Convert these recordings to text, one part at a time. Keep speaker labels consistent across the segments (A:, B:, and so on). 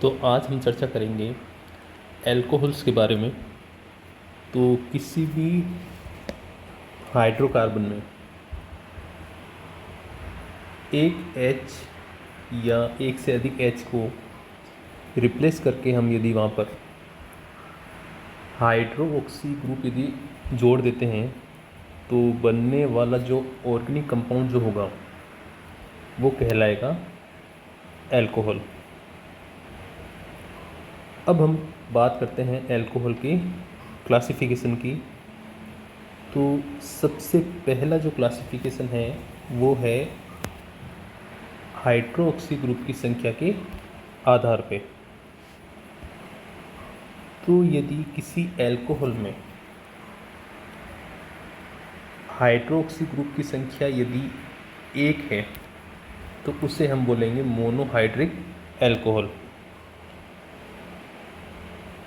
A: तो आज हम चर्चा करेंगे एल्कोहल्स के बारे में। तो किसी भी हाइड्रोकार्बन में एक H या एक से अधिक H को रिप्लेस करके हम यदि वहाँ पर हाइड्रोक्सी ग्रुप यदि जोड़ देते हैं तो बनने वाला जो ऑर्गेनिक कंपाउंड जो होगा वो कहलाएगा एल्कोहल। अब हम बात करते हैं एल्कोहल की क्लासिफिकेशन की। तो सबसे पहला जो क्लासिफिकेशन है वो है हाइड्रोक्सी ग्रुप की संख्या के आधार पे। तो यदि किसी एल्कोहल में हाइड्रोक्सी ग्रुप की संख्या यदि 1 है तो उसे हम बोलेंगे मोनोहाइड्रिक एल्कोहल।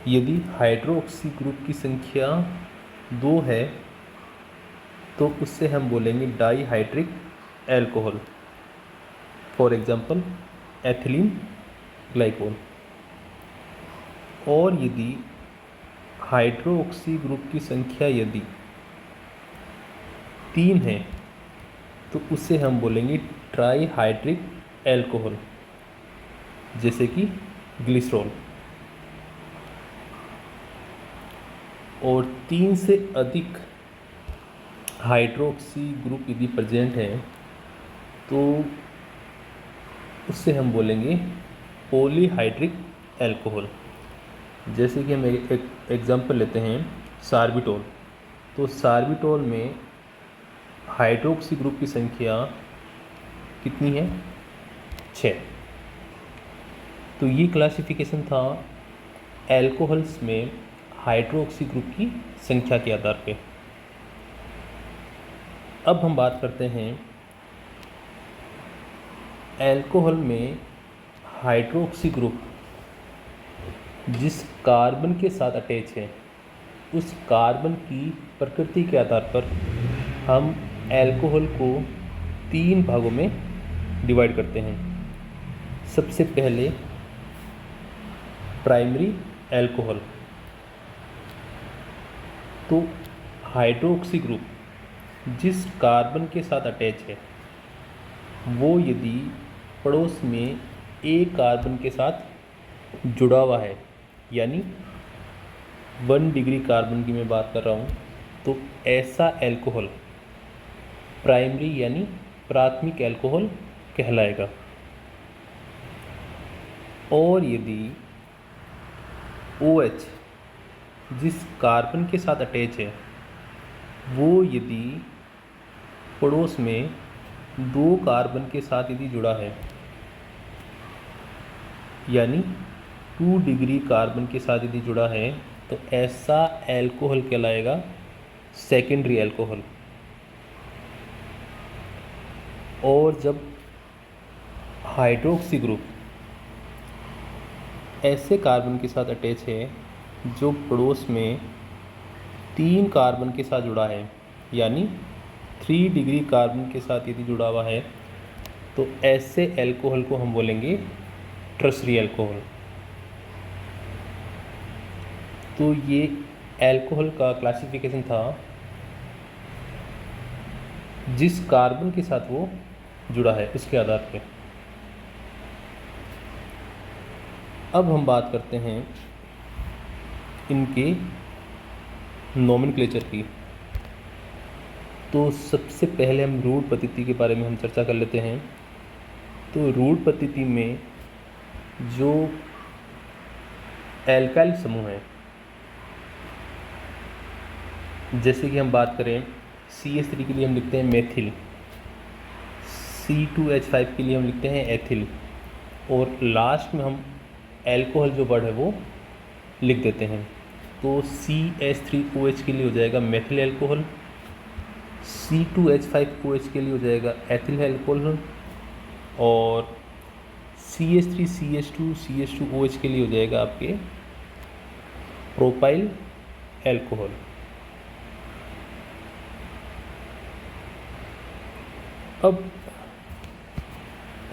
A: यदि हाइड्रोक्सी ग्रुप की संख्या 2 है तो उससे हम बोलेंगे dihydric alcohol. For example ethylene glycol. और यदि हाइड्रोक्सी ग्रुप की संख्या यदि 3 है तो उसे हम बोलेंगे ट्राईहाइड्रिक एल्कोहल, जैसे कि ग्लिसरॉल। और 3 से अधिक हाइड्रोक्सी ग्रुप यदि प्रेजेंट है तो उससे हम बोलेंगे पॉलीहाइड्रिक एल्कोहल। जैसे कि हम एक एग्जांपल लेते हैं सार्बिटोल। तो सार्बिटोल में हाइड्रोक्सी ग्रुप की संख्या कितनी है? 6। तो ये क्लासिफिकेशन था एल्कोहल्स में हाइड्रोक्सी ग्रुप की संख्या के आधार पे। अब हम बात करते हैं एल्कोहल में हाइड्रोक्सी ग्रुप जिस कार्बन के साथ अटैच है उस कार्बन की प्रकृति के आधार पर हम एल्कोहल को 3 भागों में डिवाइड करते हैं। सबसे पहले प्राइमरी एल्कोहल। तो हाइड्रोक्सी ग्रुप जिस कार्बन के साथ अटैच है वो यदि पड़ोस में एक कार्बन के साथ जुड़ा हुआ है, यानी 1 डिग्री कार्बन की मैं बात कर रहा हूँ, तो ऐसा एल्कोहल प्राइमरी यानी प्राथमिक एल्कोहल कहलाएगा। और यदि OH जिस कार्बन के साथ अटैच है वो यदि पड़ोस में 2 कार्बन के साथ यदि जुड़ा है, यानी 2 डिग्री कार्बन के साथ यदि जुड़ा है, तो ऐसा एल्कोहल कहलाएगा सेकेंडरी एल्कोहल। और जब हाइड्रोक्सी ग्रुप ऐसे कार्बन के साथ अटैच है जो पड़ोस में 3 कार्बन के साथ जुड़ा है, यानी 3 डिग्री कार्बन के साथ यदि जुड़ा हुआ है, तो ऐसे एल्कोहल को हम बोलेंगे टर्शरी एल्कोहल। तो ये एल्कोहल का क्लासिफिकेशन था जिस कार्बन के साथ वो जुड़ा है उसके आधार पे। अब हम बात करते हैं इनके नोमेनक्लेचर की। तो सबसे पहले हम रूढ़ पद्धति के बारे में हम चर्चा कर लेते हैं। तो रूढ़ पद्धति में जो एल्काइल समूह है, जैसे कि हम बात करें CH3 के लिए हम लिखते हैं मेथिल, C2H5 के लिए हम लिखते हैं एथिल, और लास्ट में हम एल्कोहल जो वर्ड है वो लिख देते हैं। तो CH3OH के लिए हो जाएगा मेथिल एल्कोहल, C2H5OH के लिए हो जाएगा एथिल एल्कोहल, और CH3CH2CH2OH के लिए हो जाएगा आपके प्रोपाइल एल्कोहल। अब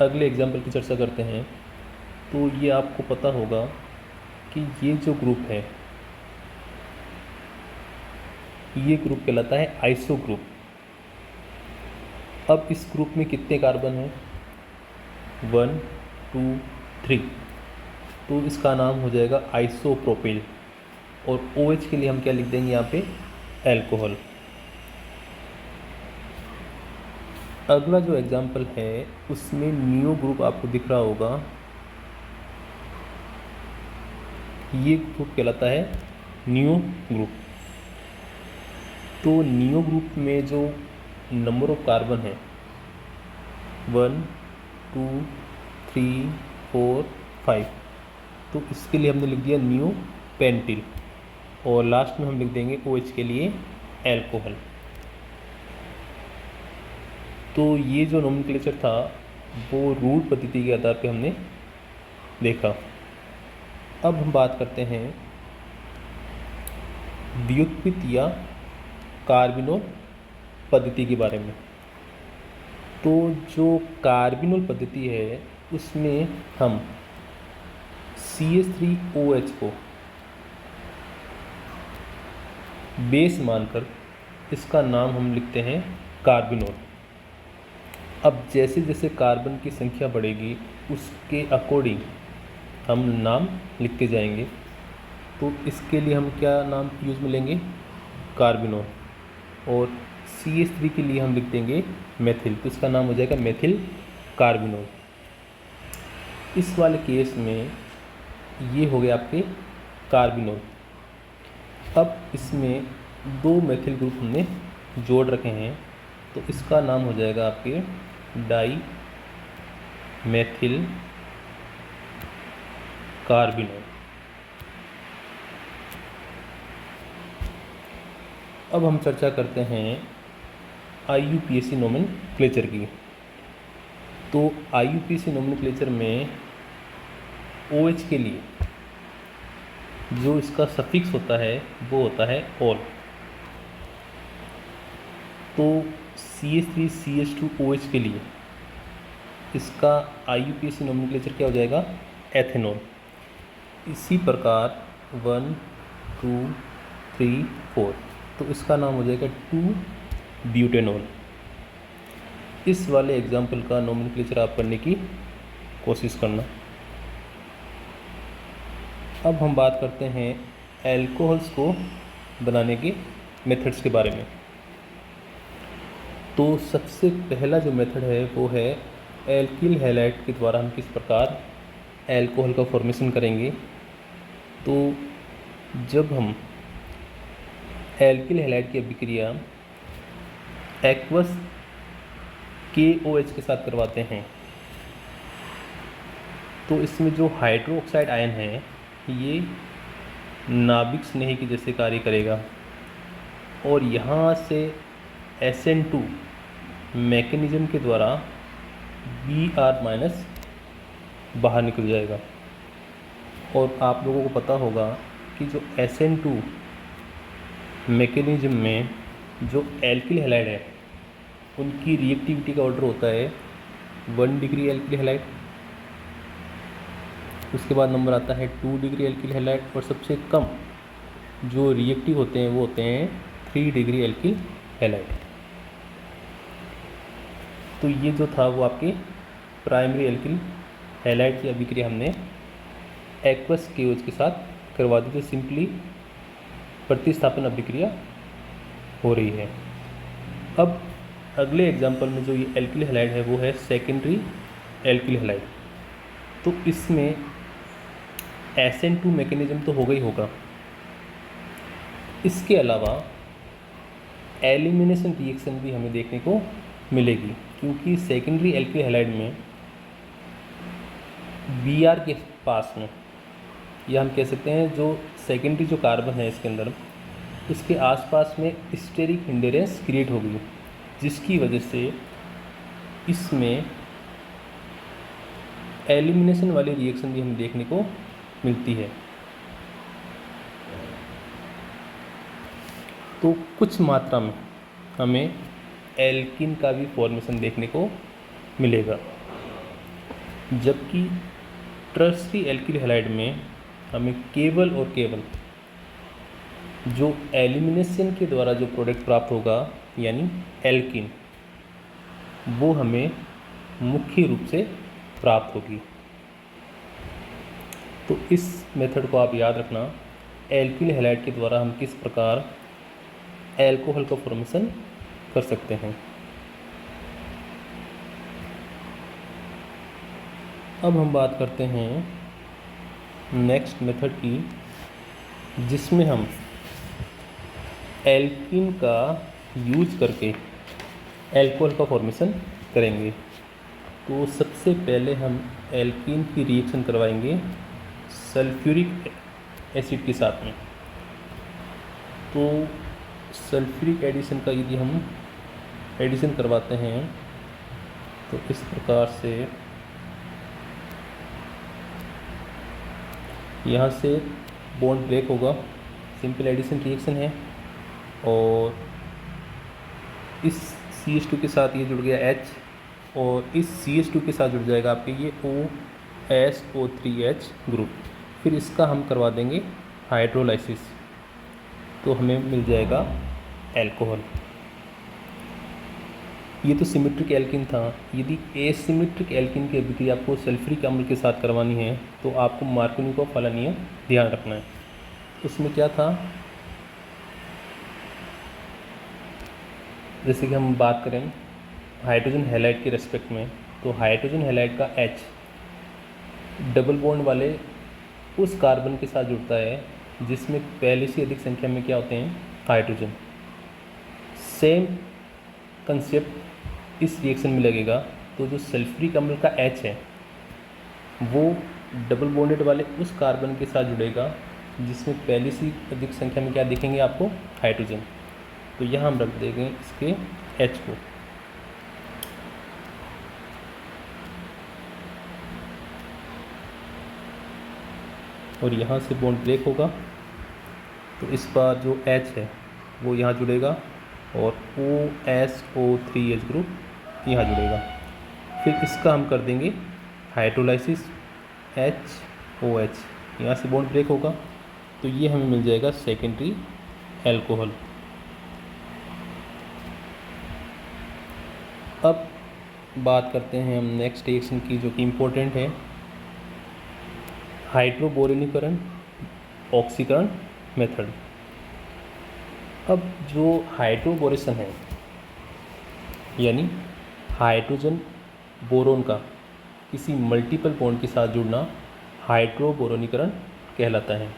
A: अगले एग्जाम्पल की चर्चा करते हैं। तो ये आपको पता होगा कि ये जो ग्रुप है, ये ग्रुप कहलाता है आइसो ग्रुप। अब इस ग्रुप में कितने कार्बन हैं? 1 2 3। तो इसका नाम हो जाएगा आइसोप्रोपिल। और OH के लिए हम क्या लिख देंगे यहाँ पे? अल्कोहल। अगला जो एग्जाम्पल है उसमें नियो ग्रुप आपको दिख रहा होगा, ये ग्रुप कहलाता है नियो ग्रुप। तो नियो ग्रुप में जो नंबर ऑफ कार्बन है 1 2 3 4 5, तो इसके लिए हमने लिख दिया नियो पेंटिल। और लास्ट में हम लिख देंगे OH के लिए अल्कोहल। तो ये जो नोमेनक्लेचर था वो रूट पद्धति के आधार पे हमने देखा। अब हम बात करते हैं व्युत्पत्ति या कार्बिनोल पद्धति के बारे में। तो जो कार्बिनोल पद्धति है उसमें हम CH3OH को बेस मानकर इसका नाम हम लिखते हैं कार्बिनोल। अब जैसे जैसे कार्बन की संख्या बढ़ेगी उसके अकॉर्डिंग हम नाम लिखते जाएंगे। तो इसके लिए हम क्या नाम यूज़ में लेंगे? कार्बिनोल। और CH3 के लिए हम लिख देंगे मेथिल, तो इसका नाम हो जाएगा मेथिल कार्बिनोल। इस वाले केस में ये हो गया आपके कार्बिनोल। अब इसमें 2 मेथिल ग्रुप हमने जोड़ रखे हैं, तो इसका नाम हो जाएगा आपके डाई मेथिल कार्बिनोल। अब हम चर्चा करते हैं IUPAC नोमेनक्लेचर की। तो IUPAC नोमेनक्लेचर में OH के लिए जो इसका सफिक्स होता है वो होता है ऑल। तो CH3CH2OH के लिए इसका IUPAC नोमेनक्लेचर क्या हो जाएगा? एथेनॉल। इसी प्रकार 1 2 3 4, तो इसका नाम हो जाएगा 2 ब्यूटेनॉल। इस वाले एग्जाम्पल का नोमेनक्लेचर आप पढ़ने की कोशिश करना। अब हम बात करते हैं एल्कोहल्स को बनाने के मेथड्स के बारे में। तो सबसे पहला जो मेथड है वो है एल्किल हैलाइड के द्वारा हम किस प्रकार एल्कोहल का फॉर्मेशन करेंगे। तो जब हम एल्किल हैलाइड की अभिक्रिया एक्वस KOH के साथ करवाते हैं तो इसमें जो हाइड्रोक्साइड आयन है ये नाभिक स्नेही के जैसे कार्य करेगा और यहाँ से SN2 मैकेनिज्म के द्वारा Br- बाहर निकल जाएगा। और आप लोगों को पता होगा कि जो SN2 मैकेनिज्म में जो एल्किल हैलाइड है उनकी रिएक्टिविटी का ऑर्डर होता है 1 डिग्री एल्किल हैलाइड, उसके बाद नंबर आता है 2 डिग्री एल्किल हैलाइड और सबसे कम जो रिएक्टिव होते हैं वो होते हैं 3 डिग्री एल्किल हैलाइड। तो ये जो था वो आपके प्राइमरी एल्किल हैलाइड की अभिक्रिया हमने एक्वस KOH के साथ करवा दी, तो सिंपली प्रतिस्थापन अभिक्रिया हो रही है। अब अगले एग्जाम्पल में जो ये एल्किल हैलाइड है वो है सेकेंडरी एल्किल हैलाइड। तो इसमें SN2 मैकेनिज्म तो होगा ही होगा, इसके अलावा एलिमिनेशन रिएक्शन भी हमें देखने को मिलेगी, क्योंकि सेकेंडरी एल्किल हैलाइड में Br के पास में या हम कह सकते हैं जो सेकेंडरी जो कार्बन है इसके अंदर इसके आसपास में स्टेरिक हिंडेरेंस क्रिएट हो गई, जिसकी वजह से इसमें एलिमिनेशन वाली रिएक्शन भी हमें देखने को मिलती है। तो कुछ मात्रा में हमें एल्किन का भी फॉर्मेशन देखने को मिलेगा, जबकि टर्शरी एल्किल हैलाइड में हमें केवल और केवल जो एलिमिनेशन के द्वारा जो प्रोडक्ट प्राप्त होगा यानी एल्किन, वो हमें मुख्य रूप से प्राप्त होगी। तो इस मेथड को आप याद रखना, एल्किल हैलाइड के द्वारा हम किस प्रकार एल्कोहल का फॉर्मेशन कर सकते हैं। अब हम बात करते हैं नेक्स्ट मेथड की, जिसमें हम एल्कीन का यूज करके एल्कोहल का फॉर्मेशन करेंगे। तो सबसे पहले हम एल्कीन की रिएक्शन करवाएंगे सल्फ्यूरिक एसिड के साथ में। तो सल्फ्यूरिक एडिशन का यदि हम एडिशन करवाते हैं तो इस प्रकार से यहाँ से बॉन्ड ब्रेक होगा, सिंपल एडिशन रिएक्शन है, और इस CH2 के साथ ये जुड़ गया H, और इस CH2 के साथ जुड़ जाएगा आपके ये OSO3H ग्रुप। फिर इसका हम करवा देंगे हाइड्रोलाइसिस, तो हमें मिल जाएगा एल्कोहल। ये तो सिमेट्रिक एल्किन था। यदि एसिमेट्रिक एल्किन की अभिक्रिया आपको सल्फ्यूरिक अम्ल के साथ करवानी है तो आपको मार्कोनिकोव वाला नियम ध्यान रखना है। उसमें क्या था, जैसे कि हम बात करें हाइड्रोजन हैलाइड के रेस्पेक्ट में, तो हाइड्रोजन हैलाइड का H डबल बॉन्ड वाले उस कार्बन के साथ जुड़ता है जिसमें पहले से अधिक संख्या में क्या होते हैं, हाइड्रोजन। सेम कंसेप्ट इस रिएक्शन में लगेगा। तो जो सल्फ्यूरिक अम्ल का H है वो डबल बॉन्डेड वाले उस कार्बन के साथ जुड़ेगा जिसमें पहले से अधिक संख्या में क्या दिखेंगे आपको, हाइड्रोजन। तो यहाँ हम रख देंगे इसके H को। और यहाँ से बॉन्ड ब्रेक होगा, तो इस बार जो H है वो यहाँ जुड़ेगा और OSO3H ग्रुप यहाँ जुड़ेगा। फिर इसका हम कर देंगे हाइड्रोलाइसिस HOH, यहाँ से बॉन्ड ब्रेक होगा, तो ये हमें मिल जाएगा सेकेंडरी एल्कोहल। अब बात करते हैं हम नेक्स्ट रिएक्शन की, जो कि इम्पोर्टेंट है, हाइड्रोबोरेनीकरण ऑक्सीकरण मेथड। अब जो हाइड्रोबोरेशन है यानी हाइड्रोजन बोरोन का किसी मल्टीपल बॉन्ड के साथ जुड़ना हाइड्रोबोरोनीकरण कहलाता है।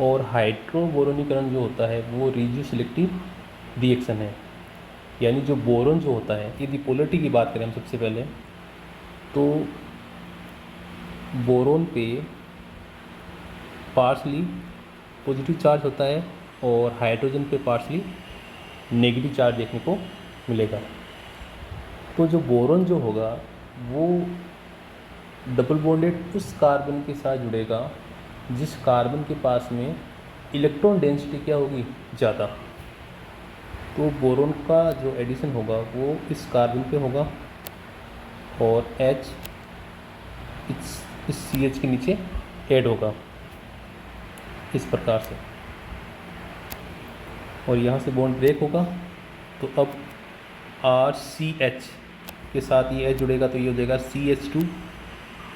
A: और हाइड्रोबोरोनीकरण जो होता है वो रेडियो सिलेक्टिव रिएक्शन है, यानी जो बोरोन जो होता है, यदि पोलरिटी की बात करें हम सबसे पहले, तो बोरोन पे पार्शली पॉजिटिव चार्ज होता है और हाइड्रोजन पे पार्शली नेगेटिव चार्ज देखने को मिलेगा। तो जो बोरोन जो होगा वो डबल बॉन्डेड उस कार्बन के साथ जुड़ेगा जिस कार्बन के पास में इलेक्ट्रॉन डेंसिटी क्या होगी, ज़्यादा। तो बोरोन का जो एडिशन होगा वो इस कार्बन पे होगा और H इस CH के नीचे ऐड होगा इस प्रकार से, और यहाँ से बॉन्ड ब्रेक होगा। तो अब RCH के साथ ये H जुड़ेगा, तो ये हो जाएगा CH2,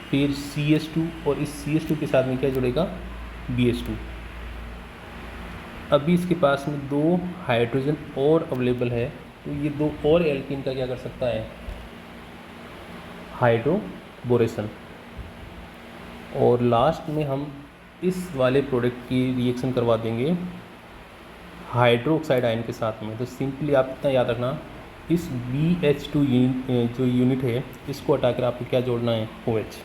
A: फिर CH2, और इस CH2 के साथ में क्या जुड़ेगा, BH2। अभी इसके पास में 2 हाइड्रोजन और अवेलेबल है, तो ये 2 और एल्कीन का क्या कर सकता है, हाइड्रोबोरेशन। और लास्ट में हम इस वाले प्रोडक्ट की रिएक्शन करवा देंगे हाइड्रोक्साइड आयन के साथ में। तो सिंपली आप इतना याद रखना, इस BH2 जो यूनिट है इसको हटाकर आपको क्या जोड़ना है, OH,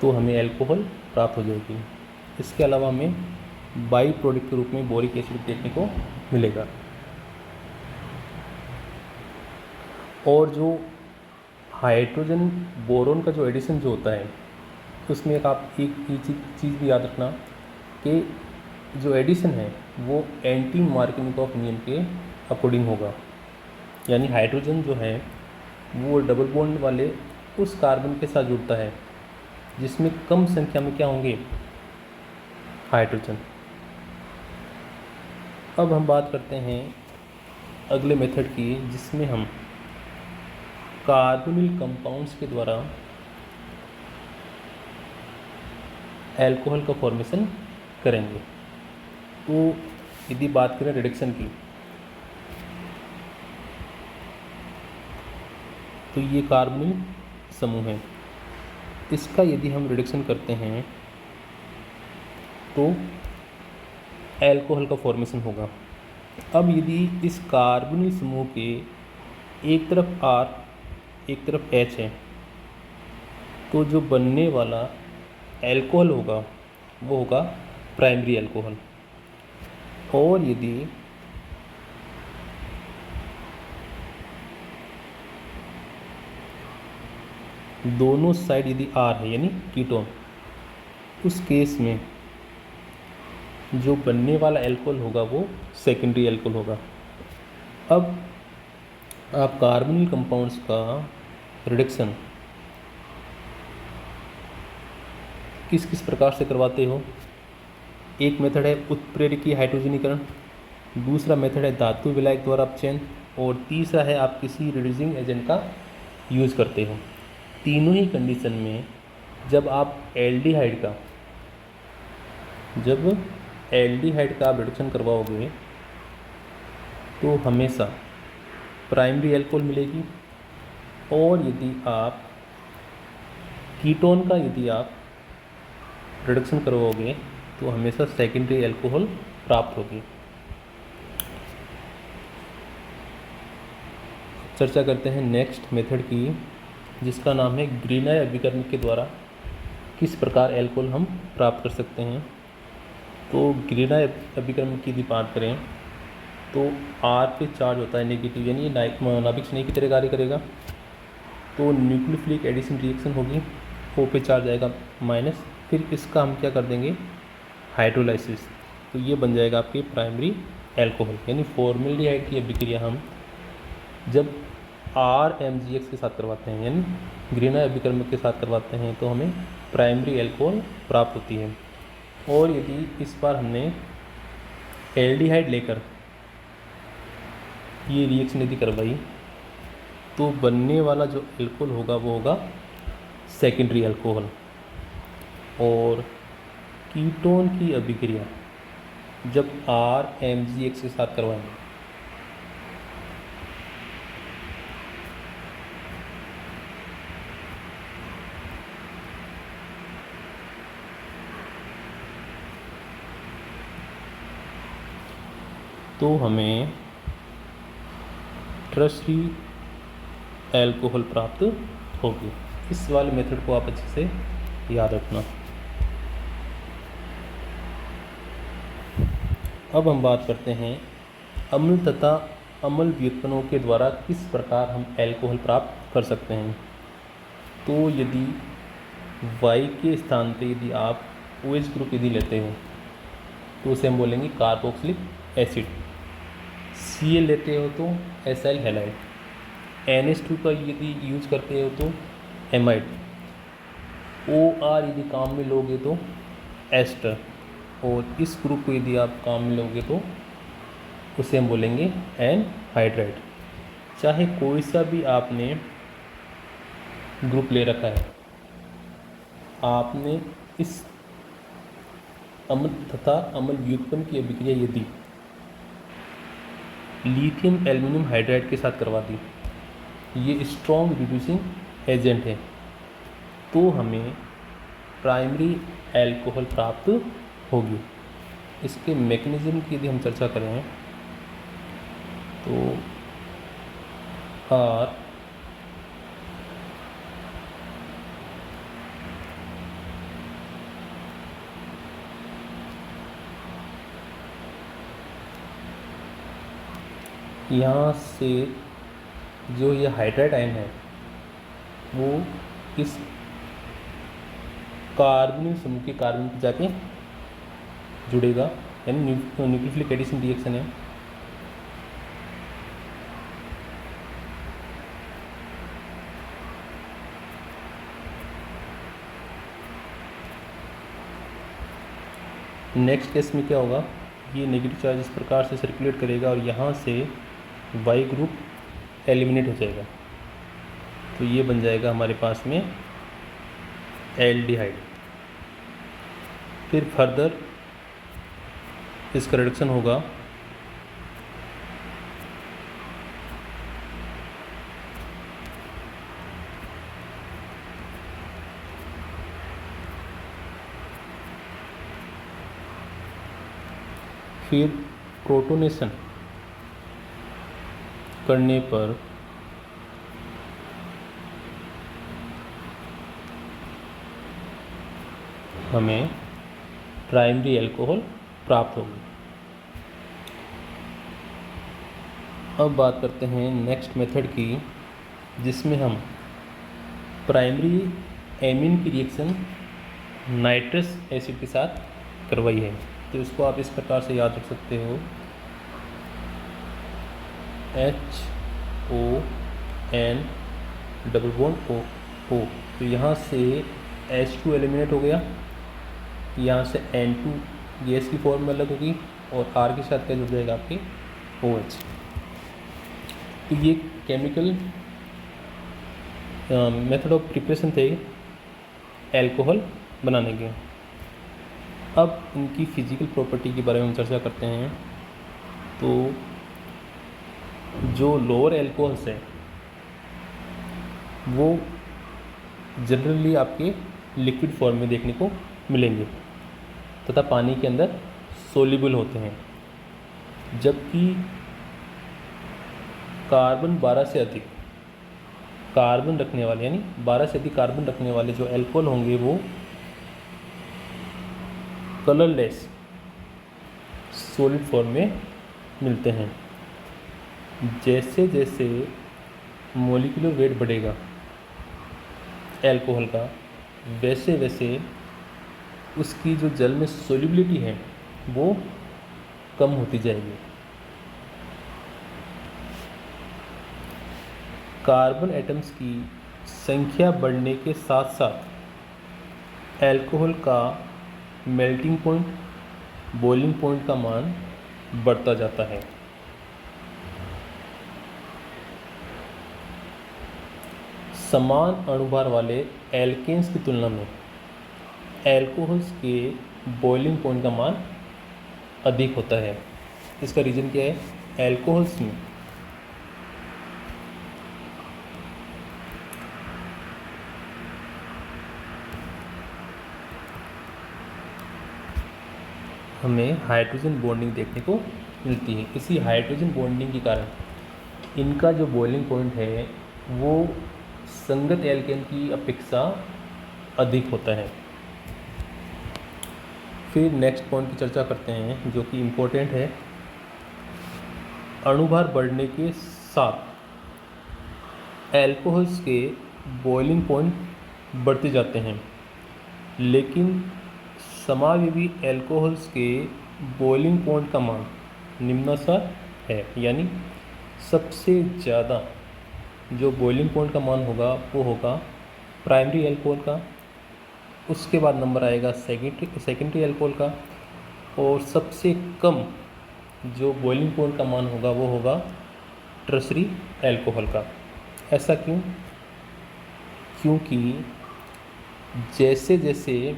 A: तो हमें एल्कोहल प्राप्त हो जाएगी। इसके अलावा हमें बाई प्रोडक्ट के रूप में बोरिक एसिड देखने को मिलेगा। और जो हाइड्रोजन बोरोन का जो एडिशन जो होता है उसमें एक चीज़ भी याद रखना कि जो एडिशन है वो एंटी मार्कोनिकोव नियम के अकॉर्डिंग होगा, यानी हाइड्रोजन जो है वो डबल बॉन्ड वाले उस कार्बन के साथ जुड़ता है जिसमें कम संख्या में क्या होंगे, हाइड्रोजन। अब हम बात करते हैं अगले मेथड की, जिसमें हम कार्बोनिल कंपाउंड्स के द्वारा अल्कोहल का फॉर्मेशन करेंगे। तो यदि बात करें रिडक्शन की, तो ये कार्बोनिल समूह है, इसका यदि हम रिडक्शन करते हैं तो अल्कोहल का फॉर्मेशन होगा। अब यदि इस कार्बोनिल समूह के एक तरफ R एक तरफ H है, तो जो बनने वाला अल्कोहल होगा वो होगा प्राइमरी अल्कोहल। और यदि दोनों साइड यदि R है यानी कीटोन, उस केस में जो बनने वाला अल्कोहल होगा वो सेकेंडरी अल्कोहल होगा। अब आप कार्बोनिल कंपाउंड्स का रिडक्शन किस किस प्रकार से करवाते हो। एक मेथड है उत्प्रेरकीय हाइड्रोजनीकरण, दूसरा मेथड है धातु विलायक द्वारा अपचयन, और तीसरा है आप किसी रिड्यूसिंग एजेंट का यूज़ करते हो। तीनों ही कंडीशन में जब आप एल्डिहाइड का आप रिडक्शन करवाओगे तो हमेशा प्राइमरी अल्कोहल मिलेगी, और यदि आप कीटोन का यदि आप रिडक्शन करवाओगे तो हमेशा सेकेंडरी अल्कोहल प्राप्त होगी। चर्चा करते हैं नेक्स्ट मेथड की, जिसका नाम है ग्रीनाय अभिकर्म के द्वारा किस प्रकार अल्कोहल हम प्राप्त कर सकते हैं। तो ग्रीनाय अभिकर्म की यदि बात करें तो R पे चार्ज होता है नेगेटिव, यानी ये नाभिक स्नेह की तरह कार्य करेगा। तो न्यूक्लियोफिलिक एडिशन रिएक्शन होगी, O पे चार्ज आएगा माइनस, फिर इसका हम क्या कर देंगे, हाइड्रोलाइसिस, तो ये बन जाएगा आपके प्राइमरी अल्कोहल। यानी फॉर्मेल्डिहाइड की अभिक्रिया हम जब RMgX के साथ करवाते हैं, यानी ग्रीनाय अभिकर्म के साथ करवाते हैं, तो हमें प्राइमरी अल्कोहल प्राप्त होती है। और यदि इस बार हमने एल्डिहाइड लेकर ये रिएक्शन यदि करवाई तो बनने वाला जो अल्कोहल होगा वो होगा सेकेंडरी अल्कोहल। और कीटोन की अभिक्रिया जब RMgX के साथ करवाएंगे तो हमें टर्शरी अल्कोहल प्राप्त होगी। इस वाले मेथड को आप अच्छे से याद रखना। अब हम बात करते हैं अम्ल तथा अम्ल व्युत्पन्नों के द्वारा किस प्रकार हम अल्कोहल प्राप्त कर सकते हैं। तो यदि Y के स्थान पे यदि आप OH ग्रुप यदि लेते हो तो उसे हम बोलेंगे कार्बोक्सिलिक एसिड। Cl लेते हो तो एसाइल हैलाइड, NH2 का यदि यूज करते हो तो एमाइड, OR यदि काम में लोगे तो एस्टर, और इस ग्रुप को यदि आप काम में लोगे तो उसे हम बोलेंगे एनहाइड्राइड। चाहे कोई सा भी आपने ग्रुप ले रखा है, आपने इस अम्ल तथा अम्ल व्युत्पन्न की अभिक्रिया यदि लिथियम एल्युमिनियम हाइड्राइड के साथ करवा दी, ये स्ट्रॉन्ग रिड्यूसिंग एजेंट है, तो हमें प्राइमरी अल्कोहल प्राप्त होगी। इसके मैकेनिज्म की यदि हम चर्चा करें तो R यहाँ से जो ये हाइड्राइड आयन है वो इस कार्बोनिल समूह के कार्बन पे जाके जुड़ेगा, यानी न्यूक्लियोफिलिक एडिशन रिएक्शन है। नेक्स्ट केस में क्या होगा, ये नेगेटिव चार्ज इस प्रकार से सर्कुलेट करेगा और यहाँ से वाई ग्रुप एलिमिनेट हो जाएगा, तो ये बन जाएगा हमारे पास में एल्डिहाइड। फिर फर्दर इसका रिडक्शन होगा फिर प्रोटोनेशन करने पर हमें प्राइमरी अल्कोहल प्राप्त होगी। अब बात करते हैं नेक्स्ट मेथड की, जिसमें हम प्राइमरी एमीन की रिएक्शन नाइट्रस एसिड के साथ करवाई है। तो इसको आप इस प्रकार से याद रख सकते हो, HON डबल बॉन्ड O। तो यहाँ से H2 एलिमिनेट हो गया, यहाँ से N2 गैस की फॉर्म में अलग होगी और R के साथ क्या जुड़ जाएगा आपके OH। तो ये केमिकल मेथड ऑफ प्रिपरेशन थे अल्कोहल बनाने के। अब इनकी फिजिकल प्रॉपर्टी के बारे में हम चर्चा करते हैं। तो जो लोअर अल्कोहल्स हैं वो जनरली आपके लिक्विड फॉर्म में देखने को मिलेंगे तथा पानी के अंदर सोल्यूबल होते हैं, जबकि कार्बन 12 से अधिक कार्बन रखने वाले, यानी 12 से अधिक कार्बन रखने वाले जो अल्कोहल होंगे वो कलरलेस सॉलिड फॉर्म में मिलते हैं। जैसे जैसे मॉलिक्यूलर वेट बढ़ेगा अल्कोहल का, वैसे वैसे उसकी जो जल में सोल्युबिलिटी है वो कम होती जाएगी। कार्बन एटम्स की संख्या बढ़ने के साथ साथ अल्कोहल का मेल्टिंग पॉइंट, बॉइलिंग पॉइंट का मान बढ़ता जाता है। समान अणुभार वाले एल्केन्स की तुलना में अल्कोहल्स के बॉइलिंग पॉइंट का मान अधिक होता है। इसका रीज़न क्या है? अल्कोहल्स में हमें हाइड्रोजन बॉन्डिंग देखने को मिलती है। इसी हाइड्रोजन बॉन्डिंग के कारण इनका जो बॉइलिंग पॉइंट है वो संगत एल्केन की अपेक्षा अधिक होता है। फिर नेक्स्ट पॉइंट की चर्चा करते हैं जो कि इम्पोर्टेंट है। अणुभार बढ़ने के साथ अल्कोहल्स के बॉइलिंग पॉइंट बढ़ते जाते हैं, लेकिन समावयवी अल्कोहल्स के बॉइलिंग पॉइंट का मान निम्नानुसार है, यानी सबसे ज़्यादा जो बॉइलिंग पॉइंट का मान होगा वो होगा प्राइमरी अल्कोहल का, उसके बाद नंबर आएगा सेकेंडरी अल्कोहल का, और सबसे कम जो बॉइलिंग पॉइंट का मान होगा वो होगा टर्शरी अल्कोहल का। ऐसा क्यों? क्योंकि जैसे जैसे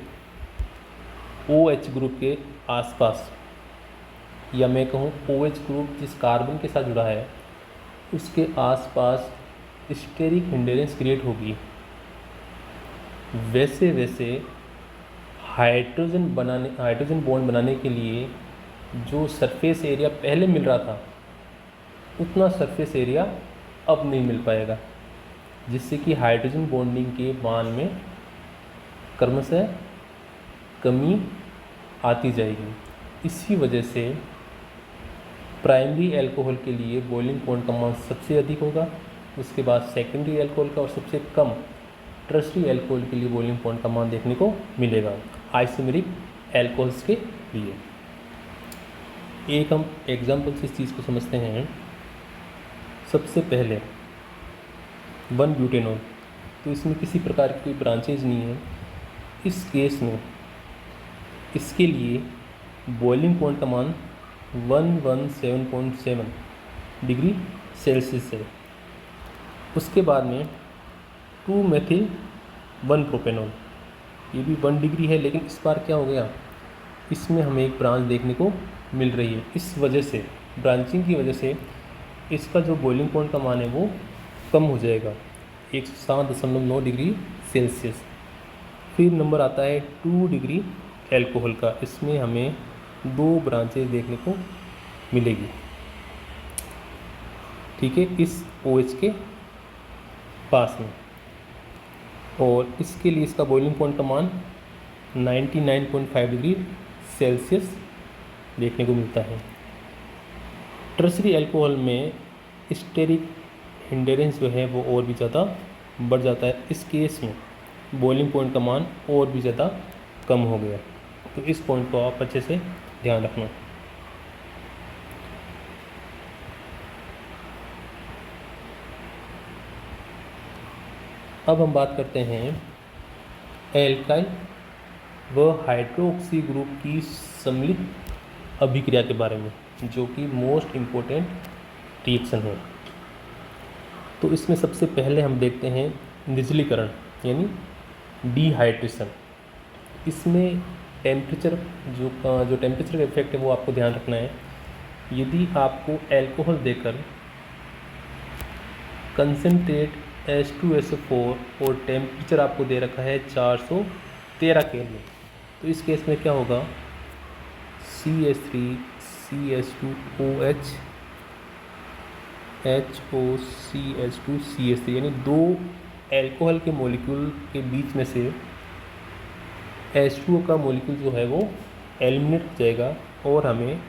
A: OH ग्रुप के आसपास, या मैं कहूँ OH ग्रुप जिस कार्बन के साथ जुड़ा है उसके आसपास स्टेरिक हिंडरेंस क्रिएट होगी, वैसे वैसे हाइड्रोजन बॉन्ड बनाने के लिए जो सरफेस एरिया पहले मिल रहा था उतना सरफेस एरिया अब नहीं मिल पाएगा, जिससे कि हाइड्रोजन बॉन्डिंग के मान में क्रमशः कमी आती जाएगी। इसी वजह से प्राइमरी अल्कोहल के लिए बॉइलिंग पॉइंट का मान सबसे अधिक होगा, उसके बाद सेकेंडरी अल्कोहल का, और सबसे कम टर्शरी अल्कोहल के लिए बॉइलिंग पॉइंट का मान देखने को मिलेगा आइसोमेरिक अल्कोहल्स के लिए। एक हम एग्जाम्पल से इस चीज़ को समझते हैं। सबसे पहले 1-ब्यूटेनॉल, तो इसमें किसी प्रकार की कोई ब्रांचेज नहीं है। इस केस में इसके लिए बॉइलिंग पॉइंट का मान 117.7 डिग्री सेल्सियस है। उसके बाद में 2 मेथिल 1 प्रोपेनॉल, ये भी 1 डिग्री है, लेकिन इस बार क्या हो गया, इसमें हमें एक ब्रांच देखने को मिल रही है। इस वजह से, ब्रांचिंग की वजह से इसका जो बॉइलिंग पॉइंट का मान है वो कम हो जाएगा, 107.9 डिग्री सेल्सियस। फिर नंबर आता है 2 डिग्री एल्कोहल का, इसमें हमें 2 ब्रांचेज देखने को मिलेगी, ठीक है, इस OH के पास में। और इसके लिए इसका बॉइलिंग पॉइंट का मान 99.5 डिग्री सेल्सियस देखने को मिलता है। टर्शरी एल्कोहल में स्टेरिक हिंडेरेंस जो है वो और भी ज़्यादा बढ़ जाता है। इस केस में बॉइलिंग पॉइंट का मान और भी ज़्यादा कम हो गया, तो इस पॉइंट को आप अच्छे से ध्यान रखना। अब हम बात करते हैं एल्काइल व हाइड्रोक्सी ग्रुप की सम्मिलित अभिक्रिया के बारे में, जो कि मोस्ट इम्पोर्टेंट रिएक्शन है। तो इसमें सबसे पहले हम देखते हैं निर्जलीकरण यानी डिहाइड्रेशन। इसमें टेम्परेचर जो टेम्परेचर का इफेक्ट है वो आपको ध्यान रखना है। यदि आपको अल्कोहल देकर कंसनट्रेट H2SO4 और टेम्परेचर आपको दे रखा है 413 केल्विन, तो इस केस में क्या होगा, CH3 CH2OH HOCH2 CH3 यानी 2 एल्कोहल के मॉलिक्यूल के बीच में से H2O का मॉलिक्यूल जो है वो एलिमिनेट हो जाएगा और हमें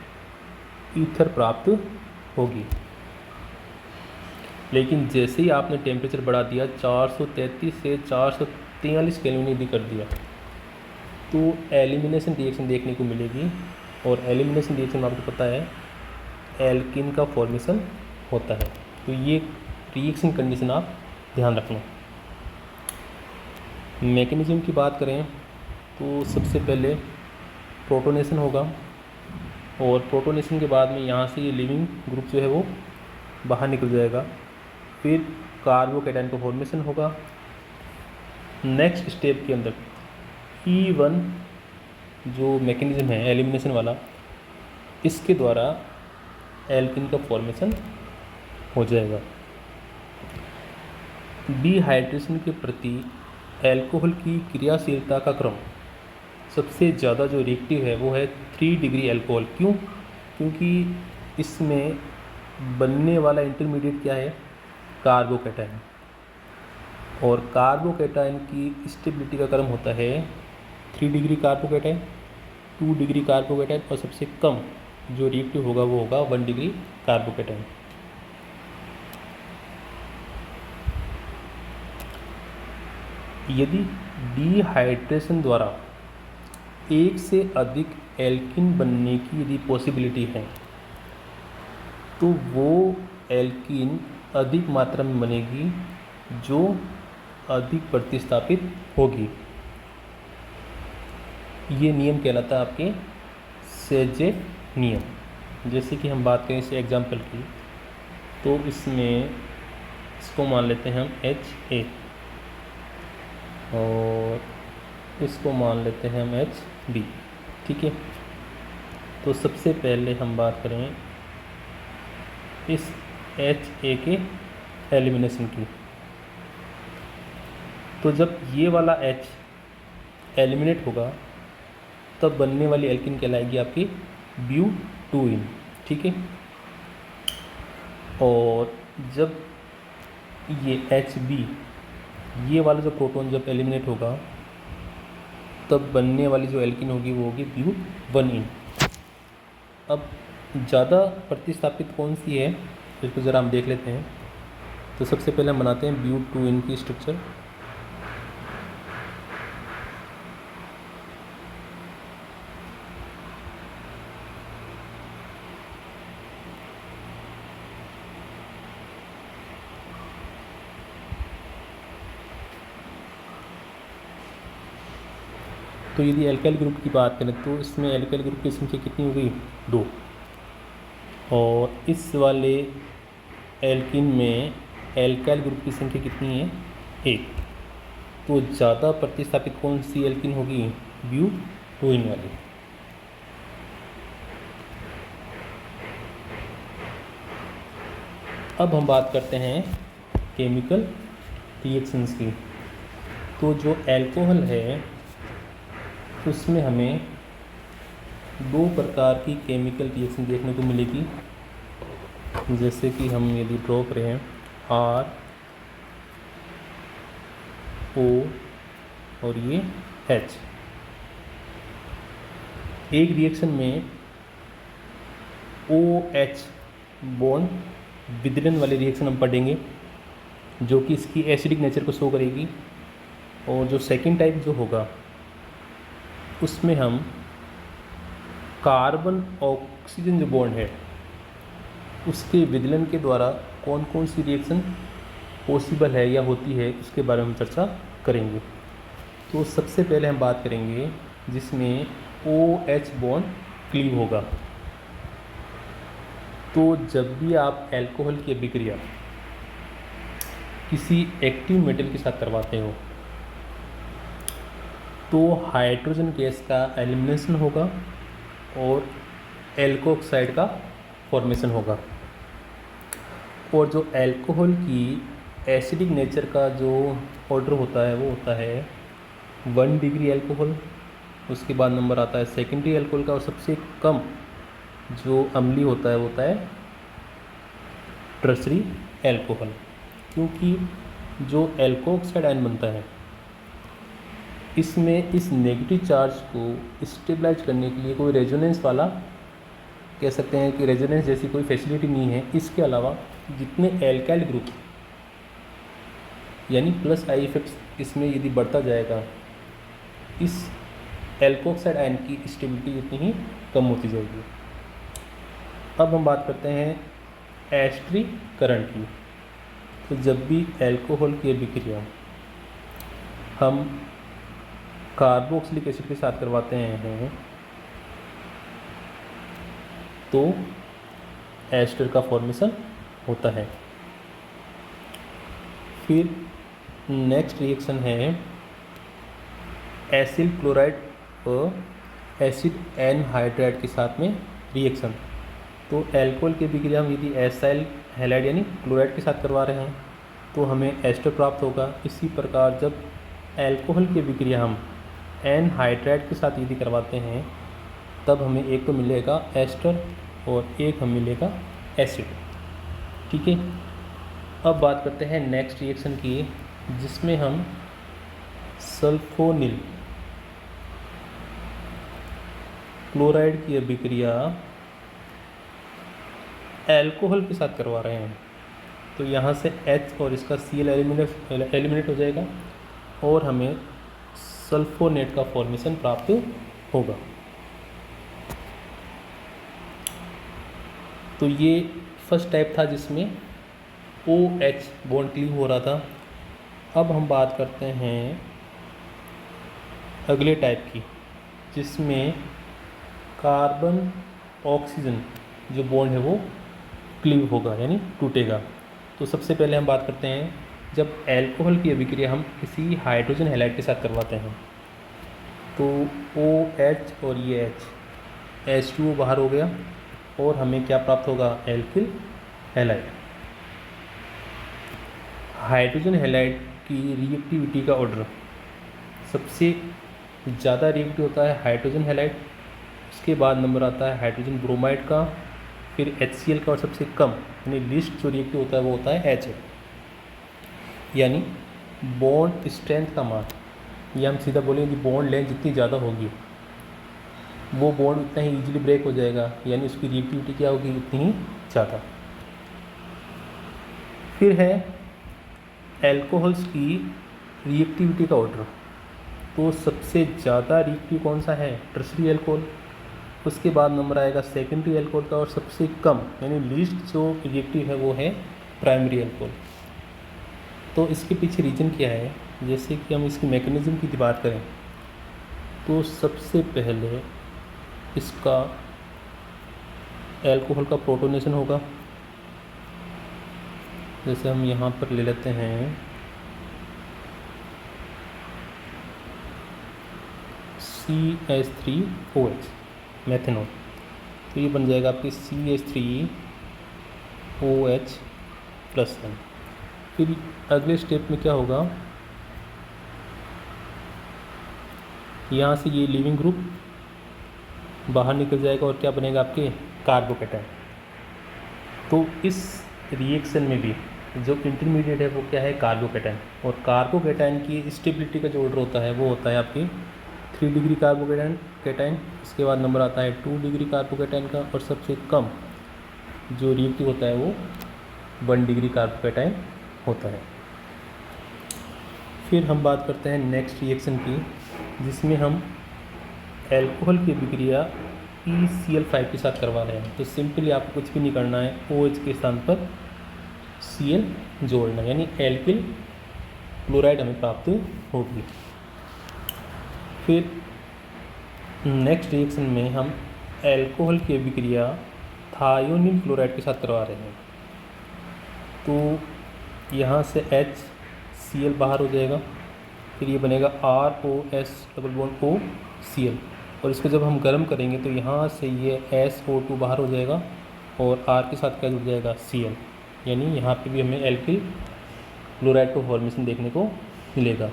A: ईथर प्राप्त होगी। लेकिन जैसे ही आपने टेम्परेचर बढ़ा दिया 433 से 443 केल्विन यदि कर दिया, तो एलिमिनेशन रिएक्शन देखने को मिलेगी। और एलिमिनेशन रिएक्शन में आपको पता है एल्किन का फॉर्मेशन होता है। तो ये रिएक्शन कंडीशन आप ध्यान रखना। मैकेनिज्म की बात करें तो सबसे पहले प्रोटोनेशन होगा, और प्रोटोनेशन के बाद में यहाँ से ये लिविंग ग्रुप जो है वो बाहर निकल जाएगा। फिर कार्बोकैटायन का फॉर्मेशन होगा। नेक्स्ट स्टेप के अंदर E1 जो मैकेनिज्म है एलिमिनेशन वाला, इसके द्वारा एल्किन का फॉर्मेशन हो जाएगा। डिहाइड्रेशन के प्रति एल्कोहल की क्रियाशीलता का क्रम सबसे ज़्यादा जो रिएक्टिव है वो है 3 डिग्री एल्कोहल। क्यों? क्योंकि इसमें बनने वाला इंटरमीडिएट क्या है, कार्बोकैटायन, और कार्बोकैटायन की स्टेबिलिटी का क्रम होता है 3 डिग्री कार्बोकैटायन, 2 डिग्री कार्बोकैटायन, और सबसे कम जो रिएक्टिव होगा वो होगा 1 डिग्री कार्बोकैटायन। यदि डिहाइड्रेशन द्वारा एक से अधिक एल्किन बनने की यदि पॉसिबिलिटी है, तो वो एल्किन अधिक मात्रा में बनेगी जो अधिक प्रतिस्थापित होगी। ये नियम कहलाता है आपके सेजेट नियम। जैसे कि हम बात करें इस एग्जाम्पल की, तो इसमें इसको मान लेते हैं हम HA और इसको मान लेते हैं हम HB, ठीक है। तो सबसे पहले हम बात करें इस HA के एलिमिनेशन की। तो जब ये वाला H एलिमिनेट होगा तब बनने वाली एल्किन कहलाएगी आपकी ब्यूटूइन, ठीक है। और जब ये HB ये वाला जो प्रोटॉन जब एलिमिनेट होगा तब बनने वाली जो एल्किन होगी वो होगी ब्यूट1इन। अब ज़्यादा प्रतिस्थापित कौन सी है इसको ज़रा हम देख लेते हैं। तो सबसे पहले हम बनाते हैं ब्यूट2इन की स्ट्रक्चर। तो यदि एल्काइल ग्रुप की बात करें तो इसमें एल्काइल ग्रुप की संख्या कितनी हो गई, 2, और इस वाले एल्किन में एल्काइल ग्रुप की संख्या कितनी है, 1। तो ज़्यादा प्रतिस्थापित कौन सी एल्किन होगी, ब्यूटोइन वाली। अब हम बात करते हैं केमिकल रिएक्शंस की। तो जो अल्कोहल है उसमें हमें 2 प्रकार की केमिकल रिएक्शन देखने को मिलेगी। जैसे कि हम यदि ड्रॉ करें RO और ये H, एक रिएक्शन में OH बॉन्ड विदलन वाली रिएक्शन हम पढ़ेंगे जो कि इसकी एसिडिक नेचर को शो करेगी। और जो सेकंड टाइप जो होगा उसमें हम कार्बन ऑक्सीजन जो बॉन्ड है उसके विदलन के द्वारा कौन कौन सी रिएक्शन पॉसिबल है या होती है उसके बारे में हम चर्चा करेंगे। तो सबसे पहले हम बात करेंगे जिसमें OH बॉन्ड क्लीव होगा। तो जब भी आप अल्कोहल की अभिक्रिया किसी एक्टिव मेटल के साथ करवाते हो तो हाइड्रोजन गैस का एलिमिनेशन होगा और एल्कोऑक्साइड का फॉर्मेशन होगा। और जो अल्कोहल की एसिडिक नेचर का जो ऑर्डर होता है वो होता है 1 डिग्री अल्कोहल, उसके बाद नंबर आता है सेकेंडरी अल्कोहल का, और सबसे कम जो अम्लीय होता है वो होता है टर्शरी अल्कोहल। क्योंकि जो एल्कोऑक्साइड आयन बनता है इसमें इस नेगेटिव चार्ज को स्टेबलाइज करने के लिए कोई रेजोनेंस वाला, कह सकते हैं कि रेजोनेंस जैसी कोई फैसिलिटी नहीं है। इसके अलावा जितने एल्काइल ग्रुप यानी प्लस आई इफेक्ट्स इसमें यदि बढ़ता जाएगा इस एल्कोऑक्साइड आयन की स्टेबिलिटी उतनी ही कम होती जाएगी। अब हम बात करते हैं एस्टरी करंट की। तो जब भी अल्कोहल की अभिक्रिया हम कार्बोक्सिलिक एसिड के साथ करवाते हैं तो एस्टर का फॉर्मेशन होता है। फिर नेक्स्ट रिएक्शन है एसिल क्लोराइड और एसिड एनहाइड्राइड के साथ में रिएक्शन। तो अल्कोहल की अभिक्रिया हम यदि एसाइल हैलाइड यानी क्लोराइड के साथ करवा रहे हैं तो हमें एस्टर प्राप्त होगा। इसी प्रकार जब अल्कोहल की अभिक्रिया हम एनहाइड्राइड के साथ यदि करवाते हैं तब हमें एक तो मिलेगा एस्टर और एक हमें मिलेगा एसिड। ठीक है, अब बात करते हैं नेक्स्ट रिएक्शन की जिसमें हम सल्फोनिल क्लोराइड की अभिक्रिया अल्कोहल के साथ करवा रहे हैं। तो यहाँ से H और इसका Cl एलिमिनेट हो जाएगा और हमें सल्फोनेट का फॉर्मेशन प्राप्त होगा। तो ये फर्स्ट टाइप था जिसमें OH बॉन्ड क्लीव हो रहा था। अब हम बात करते हैं अगले टाइप की जिसमें कार्बन ऑक्सीजन जो बॉन्ड है वो क्लीव होगा यानी टूटेगा। तो सबसे पहले हम बात करते हैं जब अल्कोहल की अभिक्रिया हम किसी हाइड्रोजन हैलाइड के साथ करवाते हैं तो OH और ये H2O बाहर हो गया और हमें क्या प्राप्त होगा, एल्किल हैलाइड। हाइड्रोजन हैलाइड की रिएक्टिविटी का ऑर्डर सबसे ज़्यादा रिएक्टिव होता है हाइड्रोजन हैलाइड, उसके बाद नंबर आता है हाइड्रोजन ब्रोमाइड का, फिर HCl का, और सबसे कम यानी लिस्ट जो रिएक्टिव होता है वो होता है H। यानी बॉन्ड स्ट्रेंथ का मान, या हम सीधा बोलेंगे बॉन्ड लेंथ जितनी ज़्यादा होगी वो बॉन्ड उतना ही इजीली ब्रेक हो जाएगा, यानी उसकी रिएक्टिविटी क्या होगी, उतनी ही ज़्यादा। फिर है अल्कोहल्स की रिएक्टिविटी का ऑर्डर। तो सबसे ज़्यादा रिएक्टिव कौन सा है, टर्शरी अल्कोहल, उसके बाद नंबर आएगा सेकेंडरी अल्कोहल का, और सबसे कम यानी लीस्ट जो रिएक्टिव है वो है प्राइमरी अल्कोहल। तो इसके पीछे रीज़न क्या है, जैसे कि हम इसकी मैकेनिज़्म की बात करें तो सबसे पहले इसका एल्कोहल का प्रोटोनेशन होगा। जैसे हम यहाँ पर ले लेते हैं CH3OH मेथेनॉल, तो ये बन जाएगा आपकी CH3OH+N। फिर अगले स्टेप में क्या होगा, यहाँ से ये लीविंग ग्रुप बाहर निकल जाएगा और क्या बनेगा आपके कार्बोकेटाइन। तो इस रिएक्शन में भी जो इंटरमीडिएट है वो क्या है, कार्बोकेटाइन। और कार्बोकेटाइन की स्टेबिलिटी का जो ऑर्डर होता है वो होता है आपकी 3 डिग्री कार्बोकेटाइन, इसके बाद नंबर आता है 2 डिग्री कार्बोकेटाइन का, और सबसे कम जो रिएक्टिव होता है वो 1 डिग्री कार्बोकेटाइन होता है। फिर हम बात करते हैं नेक्स्ट रिएक्शन की, जिसमें हम एल्कोहल की अभिक्रिया ECl5 के साथ करवा रहे हैं। तो सिंपली आपको कुछ भी नहीं करना है, OH के स्थान पर Cl जोड़ना, यानी एल्किल क्लोराइड हमें प्राप्त होगी। फिर नेक्स्ट रिएक्शन में हम एल्कोहल की अभिक्रिया थायोनिल क्लोराइड के साथ करवा रहे हैं। तो यहाँ से HCl बाहर हो जाएगा, फिर ये बनेगा ROS_OCl, और इसको जब हम गर्म करेंगे तो यहाँ से ये SO2 बाहर हो जाएगा और R के साथ क्या जुड़ जाएगा, Cl, यानी यहाँ पे भी हमें एल्किल क्लोराइड का फॉर्मेशन देखने को मिलेगा।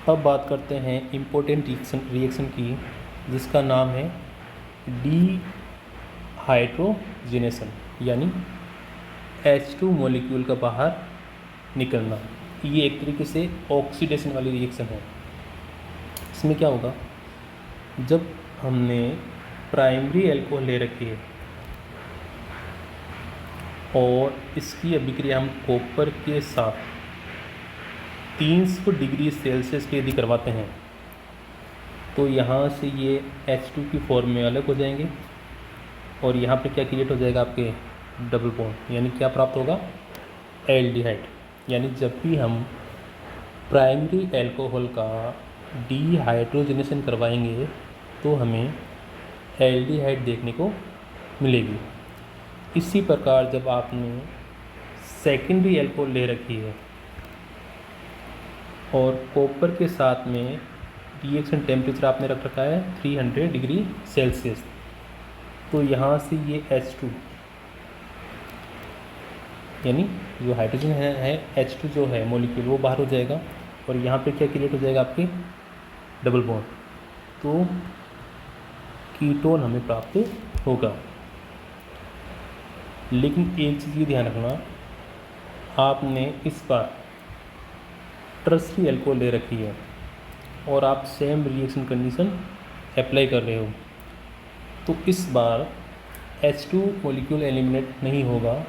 A: अब बात करते हैं इम्पोर्टेंट रिएक्शन की, जिसका नाम है डिहाइड्रोजिनेशन, यानी H2 मॉलिक्यूल का बाहर निकलना। ये एक तरीके से ऑक्सीडेशन वाली रिएक्शन है। इसमें क्या होगा, जब हमने प्राइमरी एल्कोहल ले रखी है और इसकी अभिक्रिया हम कॉपर के साथ 300 डिग्री सेल्सियस पे यदि करवाते हैं, तो यहाँ से ये H2 की फॉर्म में अलग हो जाएंगे और यहाँ पे क्या क्रिएट हो जाएगा, आपके डबल बॉन्ड, यानी क्या प्राप्त होगा, एल्डिहाइड। यानी जब भी हम प्राइमरी एल्कोहल का डिहाइड्रोजनेशन करवाएंगे तो हमें एल्डिहाइड देखने को मिलेगी। इसी प्रकार जब आपने सेकेंडरी एल्कोहल ले रखी है और कॉपर के साथ में रिएक्शन टेम्परेचर आपने रख रखा है 300 डिग्री सेल्सियस, तो यहाँ से ये H2 यानी जो हाइड्रोजन है H2 जो है मॉलिक्यूल वो बाहर हो जाएगा और यहाँ पे क्या क्रिएट हो जाएगा, आपके डबल बॉन्ड, तो कीटोन हमें प्राप्त होगा। लेकिन एक चीज़ ये ध्यान रखना, आपने इस बार टर्सरी एल्कोहल ले रखी है और आप सेम रिएक्शन कंडीशन अप्लाई कर रहे हो, तो इस बार H2 मॉलिक्यूल एलिमिनेट नहीं होगा,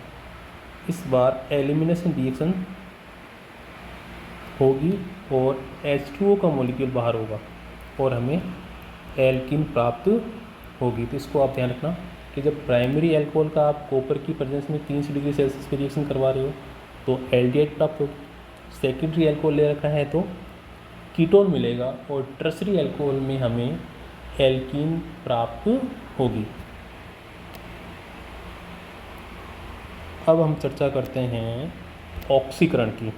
A: इस बार एलिमिनेशन रिएक्शन होगी और H2O का मॉलिक्यूल बाहर होगा और हमें एल्कीन प्राप्त होगी। तो इसको आप ध्यान रखना कि जब प्राइमरी एल्कोहल का आप कॉपर की प्रेजेंस में 300 डिग्री सेल्सियस पे रिएक्शन करवा रहे हो तो एल्डिहाइड प्राप्त होगी, सेकेंडरी एल्कोहल ले रखा है तो कीटोन मिलेगा और टर्सरी एल्कोहल में हमें एल्कीन प्राप्त होगी। अब हम चर्चा करते हैं ऑक्सीकरण की।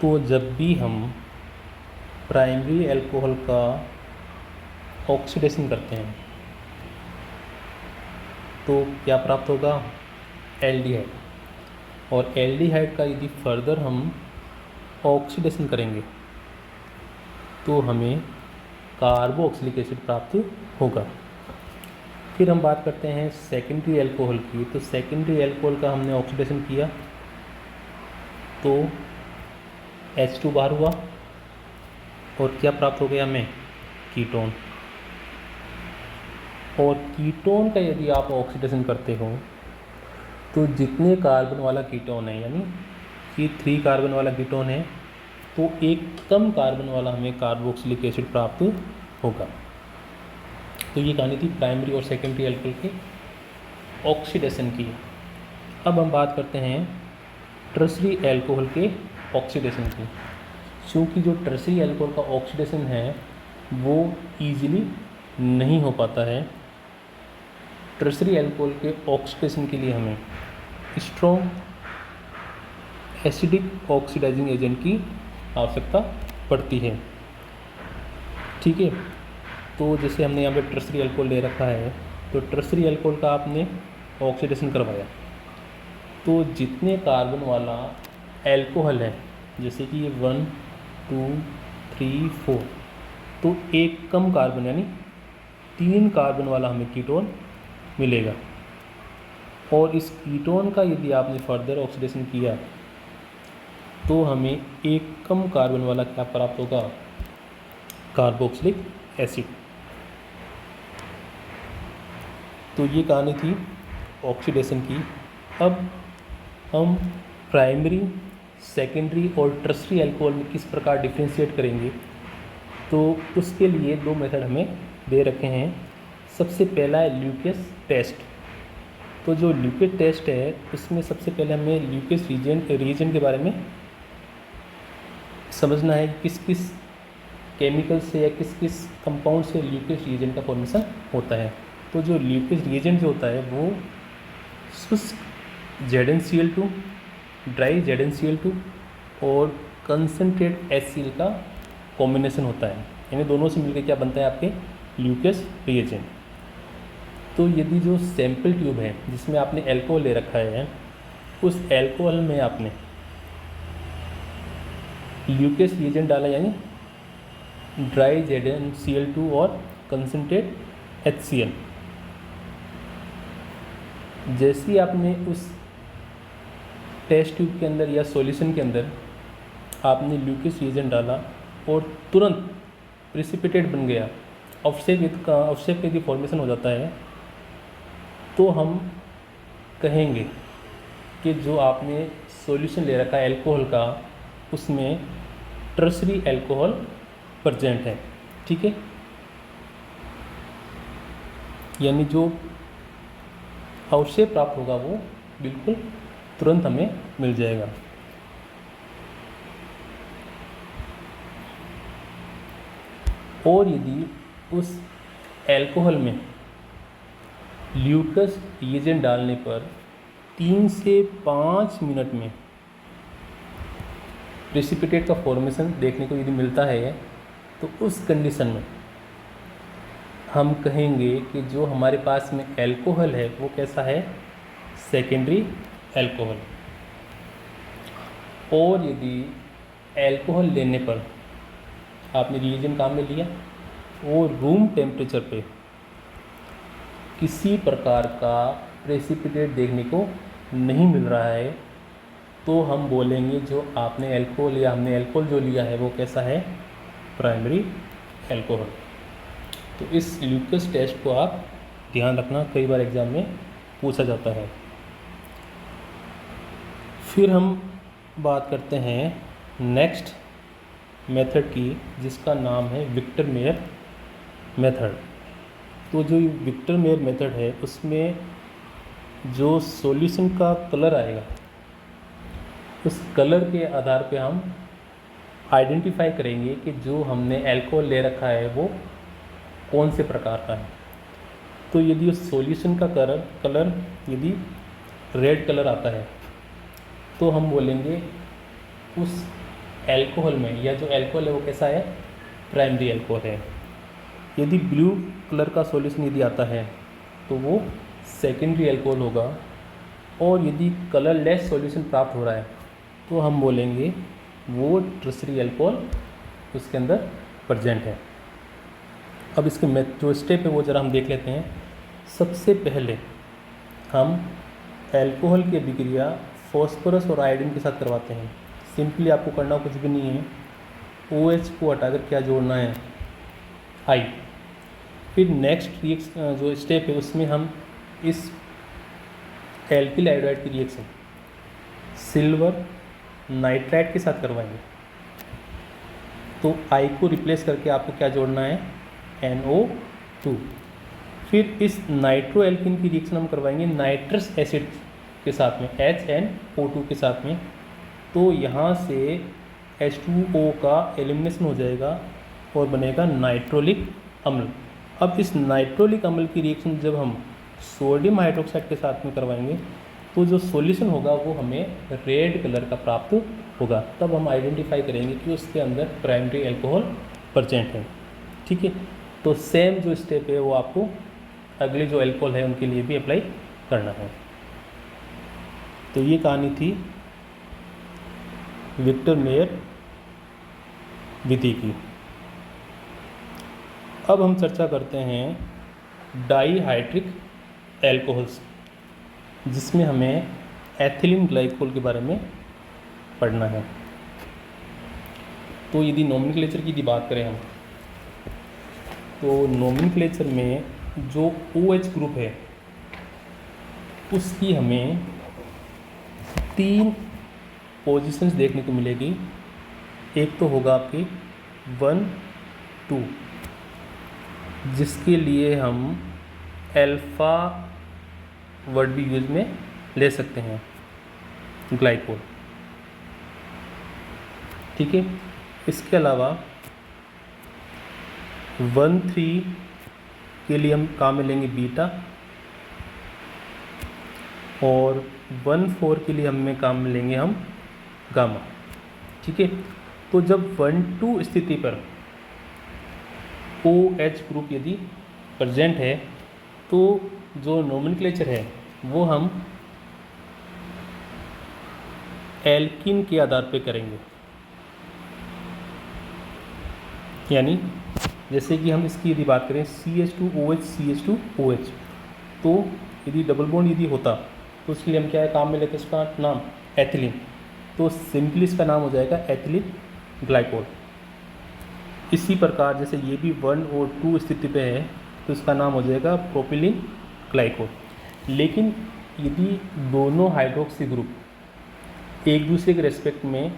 A: तो जब भी हम प्राइमरी एल्कोहल का ऑक्सीडेशन करते हैं तो क्या प्राप्त होगा, एल्डिहाइड, और एल्डिहाइड का यदि फर्दर हम ऑक्सीडेशन करेंगे तो हमें कार्बोक्सिलिक एसिड प्राप्त होगा। फिर हम बात करते हैं सेकेंडरी एल्कोहल की। तो सेकेंडरी एल्कोहल का हमने ऑक्सीडेशन किया तो H2 बाहर हुआ और क्या प्राप्त हो गया हमें, कीटोन। और कीटोन का यदि आप ऑक्सीडेशन करते हो तो जितने कार्बन वाला कीटोन है, यानी कि 3 कार्बन वाला कीटोन है, तो एक कम कार्बन वाला हमें कार्बोक्सिलिक एसिड प्राप्त होगा। तो ये कहानी थी प्राइमरी और सेकेंडरी एल्कोहल के ऑक्सीडेशन की। अब हम बात करते हैं टर्शरी एल्कोहल के ऑक्सीडेशन की। क्योंकि जो टर्शरी एल्कोहल का ऑक्सीडेशन है वो ईजिली नहीं हो पाता है, टर्शरी एल्कोहल के ऑक्सीडेशन के लिए हमें स्ट्रॉन्ग एसिडिक ऑक्सीडाइजिंग एजेंट की आवश्यकता पड़ती है। ठीक है, तो जैसे हमने यहाँ पे टर्शरी एल्कोहल ले रखा है, तो टर्शरी एल्कोहल का आपने ऑक्सीडेशन करवाया, तो जितने कार्बन वाला एल्कोहल है, जैसे कि ये 1 2 3 4, तो एक कम कार्बन यानी 3 कार्बन वाला हमें कीटोन मिलेगा। और इस कीटोन का यदि आपने फर्दर ऑक्सीडेशन किया तो हमें एक कम कार्बन वाला क्या प्राप्त होगा, कार्बोक्सिलिक एसिड। तो ये कहानी थी ऑक्सीडेशन की। अब हम प्राइमरी, सेकेंडरी और टर्शरी एल्कोहल में किस प्रकार डिफ्रेंशिएट करेंगे, तो उसके लिए 2 मेथड हमें दे रखे हैं। सबसे पहला है ल्यूकेस टेस्ट। तो जो ल्यूकेस टेस्ट है उसमें सबसे पहले हमें ल्यूकेस रीजन के बारे में समझना है, किस किस केमिकल से या किस किस कंपाउंड से ल्यूकेस रीजन का फॉर्मेशन होता है। तो जो ल्यूकेस रीजन जो होता है वो शुष्क ZnCl2, ड्राई ZnCl2 और कंसनट्रेट HCl का कॉम्बिनेशन होता है, यानी दोनों से मिलकर क्या बनता है आपके ल्यूकेस रिएजेंट। तो यदि जो सैंपल ट्यूब है जिसमें आपने एल्कोहल ले रखा है, उस एल्कोहल में आपने ल्यूकेस रिएजेंट डाला यानी ड्राई ZnCl2 और कंसनट्रेट HCl, जैसे ही आपने उस टेस्ट ट्यूब के अंदर या सॉल्यूशन के अंदर आपने ल्यूकेस रिएजेंट डाला और तुरंत प्रेसिपिटेट बन गया, अवक्षेप यदि फॉर्मेशन हो जाता है, तो हम कहेंगे कि जो आपने सॉल्यूशन ले रखा है एल्कोहल का, उसमें टर्शरी एल्कोहल प्रेजेंट है। ठीक है, यानी जो अवक्षेप प्राप्त होगा वो बिल्कुल तुरंत हमें मिल जाएगा। और यदि उस एल्कोहल में ल्यूकेस रिएजेंट डालने पर 3 से 5 मिनट में प्रेसिपिटेट का फॉर्मेशन देखने को यदि मिलता है, तो उस कंडीशन में हम कहेंगे कि जो हमारे पास में एल्कोहल है वो कैसा है, सेकेंडरी एल्कोहल। और यदि एल्कोहल लेने पर आपने रिएजेंट काम में लिया और रूम टेम्परेचर पे किसी प्रकार का प्रेसिपिटेट देखने को नहीं मिल रहा है, तो हम बोलेंगे जो आपने एल्कोहल या हमने एल्कोहल जो लिया है वो कैसा है, प्राइमरी एल्कोहल। तो इस ल्यूकेस टेस्ट को आप ध्यान रखना, कई बार एग्ज़ाम में पूछा जाता है। फिर हम बात करते हैं नेक्स्ट मेथड की, जिसका नाम है विक्टर मेयर मेथड। तो जो विक्टर मेयर मेथड है उसमें जो सॉल्यूशन का कलर आएगा, उस कलर के आधार पे हम आइडेंटिफाई करेंगे कि जो हमने एल्कोहल ले रखा है वो कौन से प्रकार का है। तो यदि उस सॉल्यूशन का कलर यदि रेड कलर आता है, तो हम बोलेंगे उस एल्कोहल में, या जो एल्कोहल है वो कैसा है, प्राइमरी एल्कोहल है। यदि ब्लू कलर का सॉल्यूशन यदि आता है तो वो सेकेंडरी एल्कोहल होगा। और यदि कलरलेस सॉल्यूशन प्राप्त हो रहा है तो हम बोलेंगे वो टर्शरी एल्कोहल उसके अंदर प्रेजेंट है। अब इसके जो स्टेप है वो ज़रा हम देख लेते हैं। सबसे पहले हम एल्कोहल की अभिक्रिया फॉस्फोरस और आयोडीन के साथ करवाते हैं। सिंपली आपको करना कुछ भी नहीं है, OH को हटाकर क्या जोड़ना है, I। फिर नेक्स्ट रिएक्शन जो स्टेप है उसमें हम इस एल्किल आयोडाइड की रिएक्शन सिल्वर नाइट्राइट के साथ करवाएंगे। तो I को रिप्लेस करके आपको क्या जोड़ना है, NO2। फिर इस नाइट्रो एल्किन की रिएक्शन हम करवाएंगे नाइट्रस एसिड के साथ में, HNO2 के साथ में। तो यहाँ से H2O का एलिमिनेशन हो जाएगा और बनेगा नाइट्रोलिक अम्ल। अब इस नाइट्रोलिक अम्ल की रिएक्शन जब हम सोडियम हाइड्रोक्साइड के साथ में करवाएंगे तो जो सॉल्यूशन होगा वो हमें रेड कलर का प्राप्त होगा। तब हम आइडेंटिफाई करेंगे कि उसके अंदर प्राइमरी अल्कोहल प्रेजेंट है। ठीक है, तो सेम जो स्टेप है वो आपको अगले जो अल्कोहल है उनके लिए भी अप्लाई करना है। तो ये कहानी थी विक्टर मेयर विधि की। अब हम चर्चा करते हैं डाईहाइड्रिक एल्कोहल्स, जिसमें हमें एथिलीन ग्लाइकोल के बारे में पढ़ना है। तो यदि नोमेनक्लेचर की बात करें हम, तो नोमेनक्लेचर में जो OH ग्रुप है उसकी हमें 3 पोजीशंस देखने को मिलेगी। एक तो होगा आपकी 1, 2, जिसके लिए हम अल्फ़ा वर्ड भी यूज में ले सकते हैं, ग्लाइकोल। ठीक है, इसके अलावा 1, 3 के लिए हम काम में लेंगे बीटा, और 1, 4 के लिए हमें काम में लेंगे हम गामा। ठीक है, तो जब 1, 2 स्थिति पर OH ग्रुप यदि प्रेजेंट है तो जो नोमेनक्लेचर है वो हम एल्कीन के आधार पे करेंगे। यानी जैसे कि हम इसकी यदि बात करें CH2OH CH2OH, तो यदि डबल बॉन्ड यदि होता तो उसके लिए हम क्या है काम में लेते हैं, इसका नाम एथिलीन। तो सिंपली इसका नाम हो जाएगा एथिलीन ग्लाइकोल। इसी प्रकार जैसे ये भी 1 और 2 स्थिति पे है तो इसका नाम हो जाएगा प्रोपिलीन ग्लाइकोल। लेकिन यदि दोनों हाइड्रोक्सी ग्रुप एक दूसरे के रेस्पेक्ट में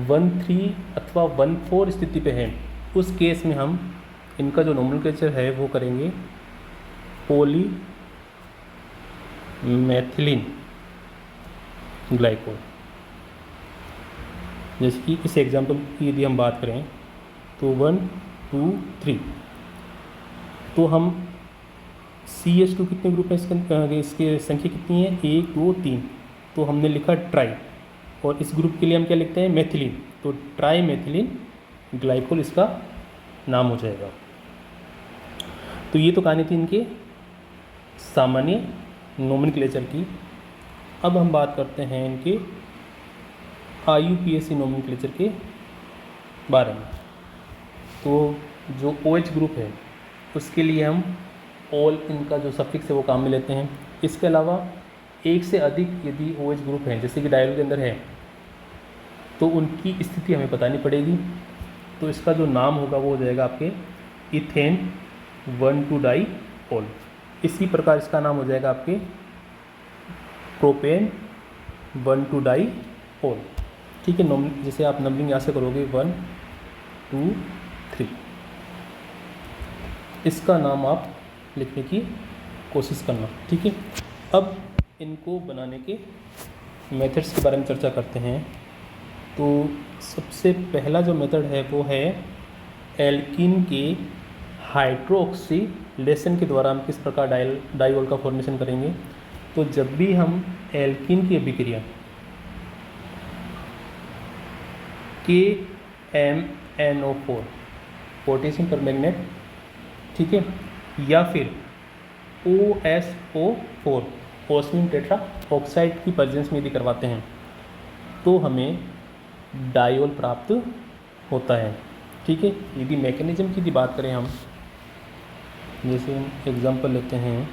A: 1, 3 अथवा 1, 4 स्थिति पे है, उस केस में हम इनका जो नोमेनक्लेचर है वो करेंगे पॉली मैथिलीन ग्लाइकोल। जैसे कि इस एग्जाम्पल की यदि हम बात करें तो 1, 2, 3, तो हम CH2 कितने ग्रुप हैं इसके संख्या कितनी है, 1, 2, 3, तो हमने लिखा ट्राई, और इस ग्रुप के लिए हम क्या लिखते हैं मैथिलीन, तो ट्राई मैथिलीन ग्लाइकोल इसका नाम हो जाएगा। तो ये तो कहानी थी इनके सामान्य नोमेनक्लेचर की। अब हम बात करते हैं इनके IUPAC नोमेनक्लेचर के बारे में। तो जो OH ग्रुप है उसके लिए हम ऑल इनका जो सफिक्स है वो काम में लेते हैं। इसके अलावा एक से अधिक यदि OH ग्रुप हैं जैसे कि डायल के अंदर है तो उनकी स्थिति हमें बतानी पड़ेगी। तो इसका जो नाम होगा वो हो जाएगा आपके इथेन 1,2 डाईऑल। इसी प्रकार इसका नाम हो जाएगा आपके प्रोपेन 1,2 डाईऑल। ठीक है, जैसे आप नंबरिंग यहाँ से करोगे 1, 2, 3, इसका नाम आप लिखने की कोशिश करना। ठीक है, अब इनको बनाने के मेथड्स के बारे में चर्चा करते हैं। तो सबसे पहला जो मेथड है वो है एल्कीन के हाइड्रोक्सिलेशन के द्वारा हम किस प्रकार डाईऑल का फॉर्मेशन करेंगे। तो जब भी हम एल्कीन की अभिक्रिया KMnO4 पोटेशियम परमैंगनेट, ठीक है, या फिर OSO4 ओस्मियम टेट्रा ऑक्साइड की प्रेजेंस में यदि करवाते हैं तो हमें डाईऑल प्राप्त होता है। ठीक है, यदि मैकेनिज्म की बात करें हम, जैसे हम एग्जांपल लेते हैं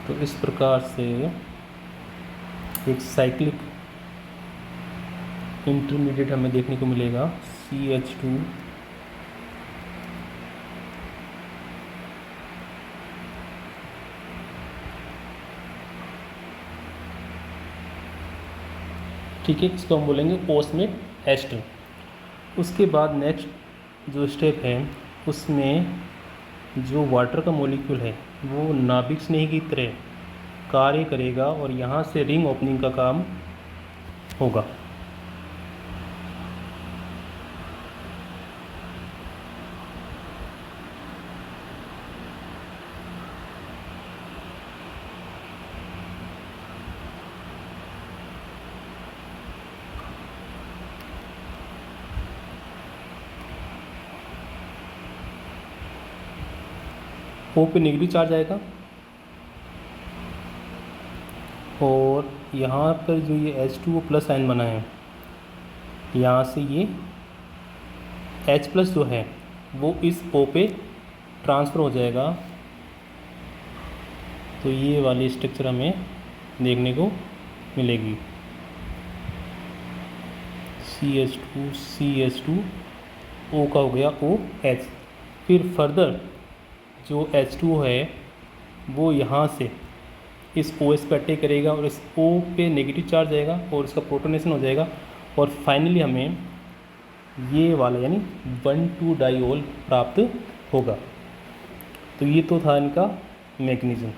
A: तो इस प्रकार से एक साइक्लिक इंटरमीडिएट हमें देखने को मिलेगा CH2 ठीक है, इसको हम बोलेंगे ओस्मेट एस्टर। उसके बाद नेक्स्ट जो स्टेप है उसमें जो वाटर का मॉलिक्यूल है वो नाभिक स्नेही की तरह कार्य करेगा और यहाँ से रिंग ओपनिंग का काम होगा। O पे नेगेटिव चार्ज आएगा और यहाँ पर जो ये H2O प्लस आयन बना है यहाँ से ये H प्लस जो है वो इस O पे ट्रांसफ़र हो जाएगा। तो ये वाली स्ट्रक्चर हमें देखने को मिलेगी, CH2 O का हो गया OH। फिर फर्दर जो H2O है वो यहाँ से इस OS पे अटैक करेगा और इस O पे नेगेटिव चार्ज आएगा और इसका प्रोटोनेशन हो जाएगा और फाइनली हमें ये वाला यानी 1,2 डाइऑल प्राप्त होगा। तो ये तो था इनका मैकेनिज्म।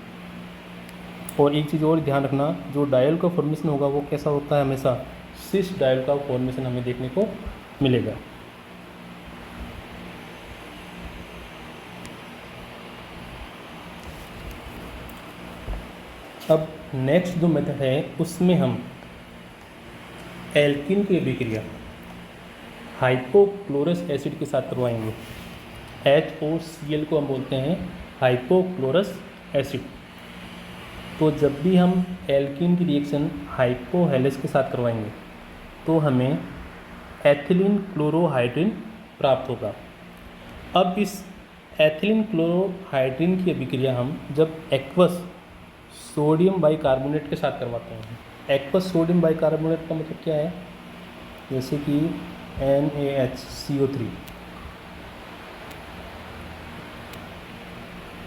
A: और एक चीज़ और ध्यान रखना, जो डायल का फॉर्मेशन होगा वो कैसा होता है, हमेशा सिस डायल का फॉर्मेशन हमें देखने को मिलेगा। अब नेक्स्ट जो मेथड है उसमें हम एल्कीन की अभिक्रिया हाइपोक्लोरस एसिड के साथ करवाएंगे। HOCl को हम बोलते हैं हाइपोक्लोरस एसिड। तो जब भी हम एल्कीन की रिएक्शन हाइपोहेलेस के साथ करवाएंगे तो हमें एथिलीन क्लोरोहाइड्रिन प्राप्त होगा। अब इस एथिलीन क्लोरोहाइड्रिन की अभिक्रिया हम जब एक्वस सोडियम बाइकार्बोनेट के साथ करवाते हैं। एक्वस सोडियम बाइकार्बोनेट का मतलब क्या है, जैसे कि NaHCO3,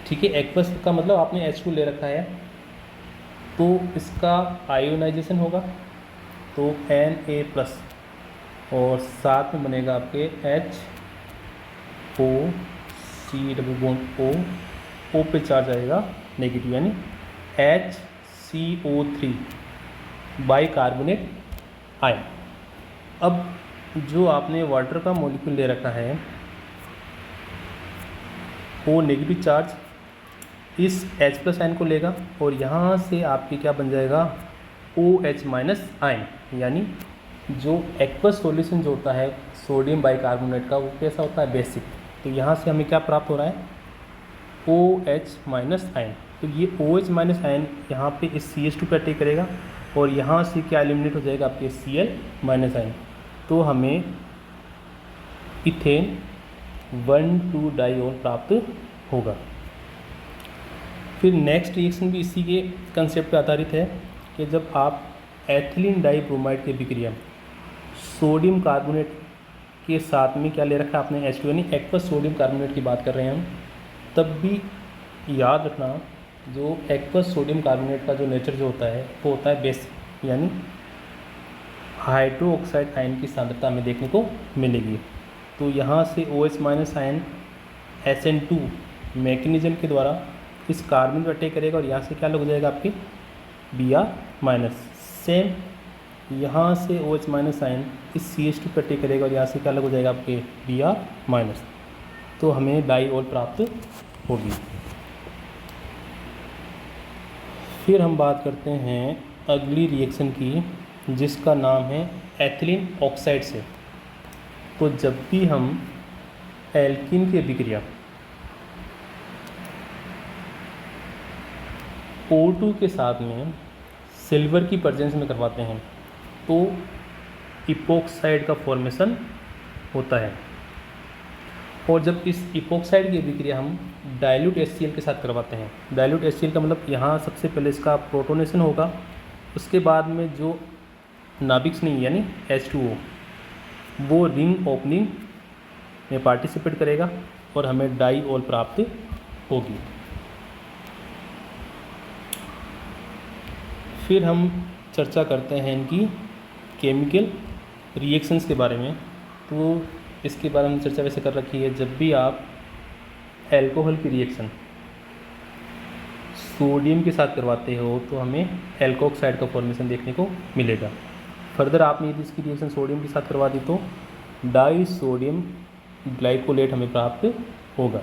A: ठीक है। एक्वस का मतलब आपने H2 ले रखा है तो इसका आयोनाइजेशन होगा तो Na+ और साथ में बनेगा आपके HOC O पे चार्ज आएगा नेगेटिव यानी HCO3 बाइकार्बोनेट आयन। अब जो आपने वाटर का मॉलिक्यूल ले रखा है वो नेगेटिव चार्ज इस H+ आयन को लेगा और यहाँ से आपके क्या बन जाएगा OH- आयन, यानी जो एक्वस सॉल्यूशन जो होता है सोडियम बाइकार्बोनेट का वो कैसा होता है, बेसिक। तो यहाँ से हमें क्या प्राप्त हो रहा है OH- आयन। तो ये OH- आयन यहाँ पे इस CH2 पे अटैक करेगा और यहाँ से क्या एलिमिनेट हो जाएगा आपके Cl- आयन। तो हमें इथेन 1,2 डाइऑल प्राप्त होगा। फिर नेक्स्ट रिएक्शन भी इसी के कंसेप्ट पर आधारित है कि जब आप एथिलीन डाइब्रोमाइड की अभिक्रिया सोडियम कार्बोनेट के साथ में क्या ले रखा है आपने H2 यानी एक्वस सोडियम कार्बोनेट की बात कर रहे हैं हम, तब भी याद रखना जो एक्वस सोडियम कार्बोनेट का जो नेचर जो होता है वो होता है बेसिक, यानी हाइड्रोक्साइड आयन की सांद्रता हमें देखने को मिलेगी। तो यहाँ से OH- आयन SN2 मैकेनिज्म के द्वारा इस कार्बन पर अटैक करेगा और यहाँ से क्या लग जाएगा आपके Br-। सेम यहाँ से OH- आयन इस CH2 पर अटैक करेगा और यहाँ से क्या लग जाएगा आपके Br-। तो हमें डाइऑल प्राप्त होगी। फिर हम बात करते हैं अगली रिएक्शन की जिसका नाम है एथिलीन ऑक्साइड से। तो जब भी हम एल्कीन की अभिक्रिया O2 के साथ में सिल्वर की प्रेजेंस में करवाते हैं तो इपोक्साइड का फॉर्मेशन होता है। और जब इस इपोक्साइड की अभिक्रिया हम डाइल्यूट HCl के साथ करवाते हैं, डाइल्यूट HCl का मतलब यहाँ सबसे पहले इसका प्रोटोनेशन होगा, उसके बाद में जो नाभिक नहीं यानी H2O वो रिंग ओपनिंग में पार्टिसिपेट करेगा और हमें डाइऑल प्राप्त होगी। फिर हम चर्चा करते हैं इनकी केमिकल रिएक्शंस के बारे में। तो इसके बारे में चर्चा वैसे कर रखी है, जब भी आप एल्कोहल की रिएक्शन सोडियम के साथ करवाते हो तो हमें एल्कोक्साइड का फॉर्मेशन देखने को मिलेगा। फर्दर आपने यदि इसकी रिएक्शन सोडियम के साथ करवा दी तो डाई सोडियम ग्लाइकोलेट हमें प्राप्त होगा।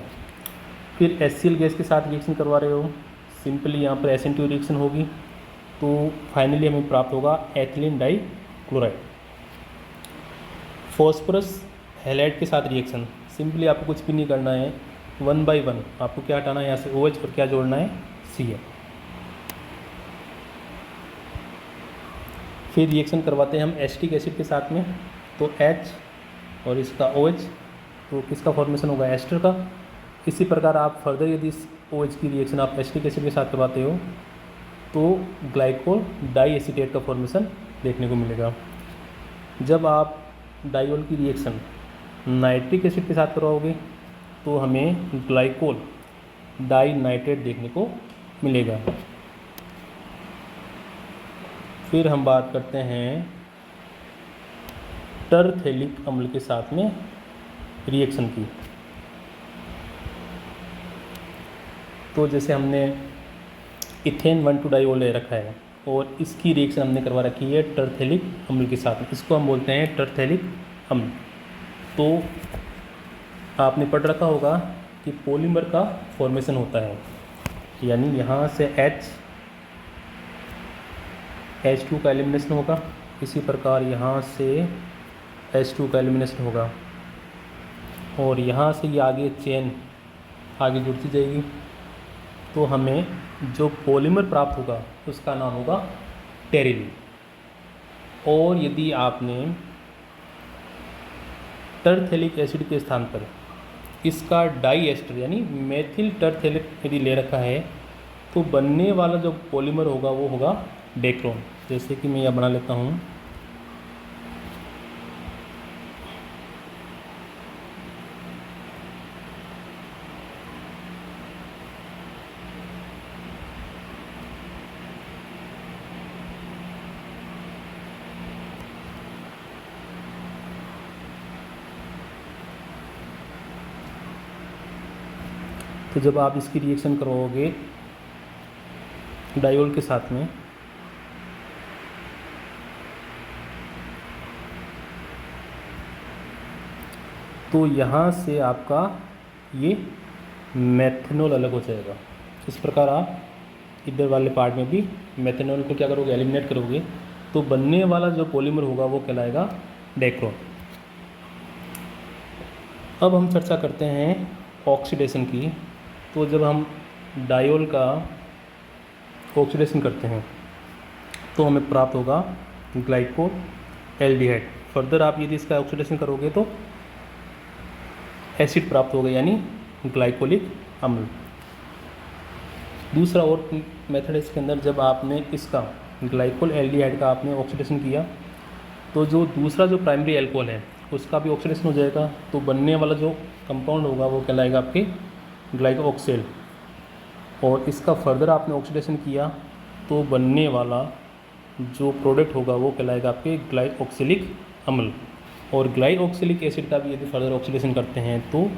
A: फिर HCl गैस के साथ रिएक्शन करवा रहे हो, सिंपली यहाँ पर SN2 रिएक्शन होगी तो फाइनली हमें प्राप्त होगा ethylene dichloride. Phosphorus halide के साथ रिएक्शन, सिंपली आपको कुछ भी नहीं करना है, 1 by 1 आपको क्या हटाना है यहाँ से OH और क्या जोड़ना है Cl। फिर रिएक्शन करवाते हैं हम एसिटिक एसिड के साथ में, तो H और इसका OH, तो किसका फॉर्मेशन होगा एस्टर का। इसी प्रकार आप फर्दर यदि इस OH की रिएक्शन आप एसिटिक एसिड के साथ करवाते हो तो ग्लाइकोल डाई एसीटेट का फॉर्मेशन देखने को मिलेगा। जब आप डाइओल की रिएक्शन नाइट्रिक एसिड के साथ करवाओगे तो हमें ग्लाइकोल डाई नाइट्रेट देखने को मिलेगा। फिर हम बात करते हैं टरथेलिक अम्ल के साथ में रिएक्शन की। तो जैसे हमने इथेन 1,2 डाइओल ले रखा है और इसकी रिएक्शन हमने करवा रखी है टरथेलिक अम्ल के साथ, इसको हम बोलते हैं टरथेलिक अम्ल। तो आपने पढ़ रखा होगा कि पॉलीमर का फॉर्मेशन होता है, यानी यहाँ से H2 का एलिमिनेशन होगा, इसी प्रकार यहाँ से H2 का एलिमिनेशन होगा और यहाँ से ये आगे चेन आगे जुड़ती जाएगी। तो हमें जो पॉलीमर प्राप्त होगा उसका नाम होगा टेरिलीन। और यदि आपने टरथेलिक एसिड के स्थान पर इसका डाई एस्टर यानी मेथिल टरथेलिक यदि ले रखा है तो बनने वाला जो पॉलीमर होगा वो होगा डेक्रोन। जैसे कि मैं यह बना लेता हूँ, तो जब आप इसकी रिएक्शन करवाओगे डाइओल के साथ में तो यहाँ से आपका ये मेथनॉल अलग हो जाएगा। इस प्रकार आप इधर वाले पार्ट में भी मेथनॉल को क्या करोगे एलिमिनेट करोगे तो बनने वाला जो पॉलीमर होगा वो कहलाएगा डेक्रोन। अब हम चर्चा करते हैं ऑक्सीडेशन की। तो जब हम डाइओल का ऑक्सीडेशन करते हैं तो हमें प्राप्त होगा ग्लाइकोल एल्डिहाइड। फर्दर आप यदि इसका ऑक्सीडेशन करोगे तो एसिड प्राप्त होगा यानी ग्लाइकोलिक अम्ल। दूसरा और मेथड इसके अंदर, जब आपने इसका ग्लाइकोल एल्डिहाइड का आपने ऑक्सीडेशन किया तो जो दूसरा जो प्राइमरी एल्कोहल है उसका भी ऑक्सीडेशन हो जाएगा, तो बनने वाला जो कंपाउंड होगा वो कहलाएगा आपके ग्लाइकोक्सेल। और इसका फर्दर आपने ऑक्सीडेशन किया तो बनने वाला जो प्रोडक्ट होगा वो कहलाएगा आपके ग्लाइकोक्सिलिक अम्ल। और ग्लाइकोक्सिलिक एसिड का भी यदि फर्दर ऑक्सीडेशन करते हैं तो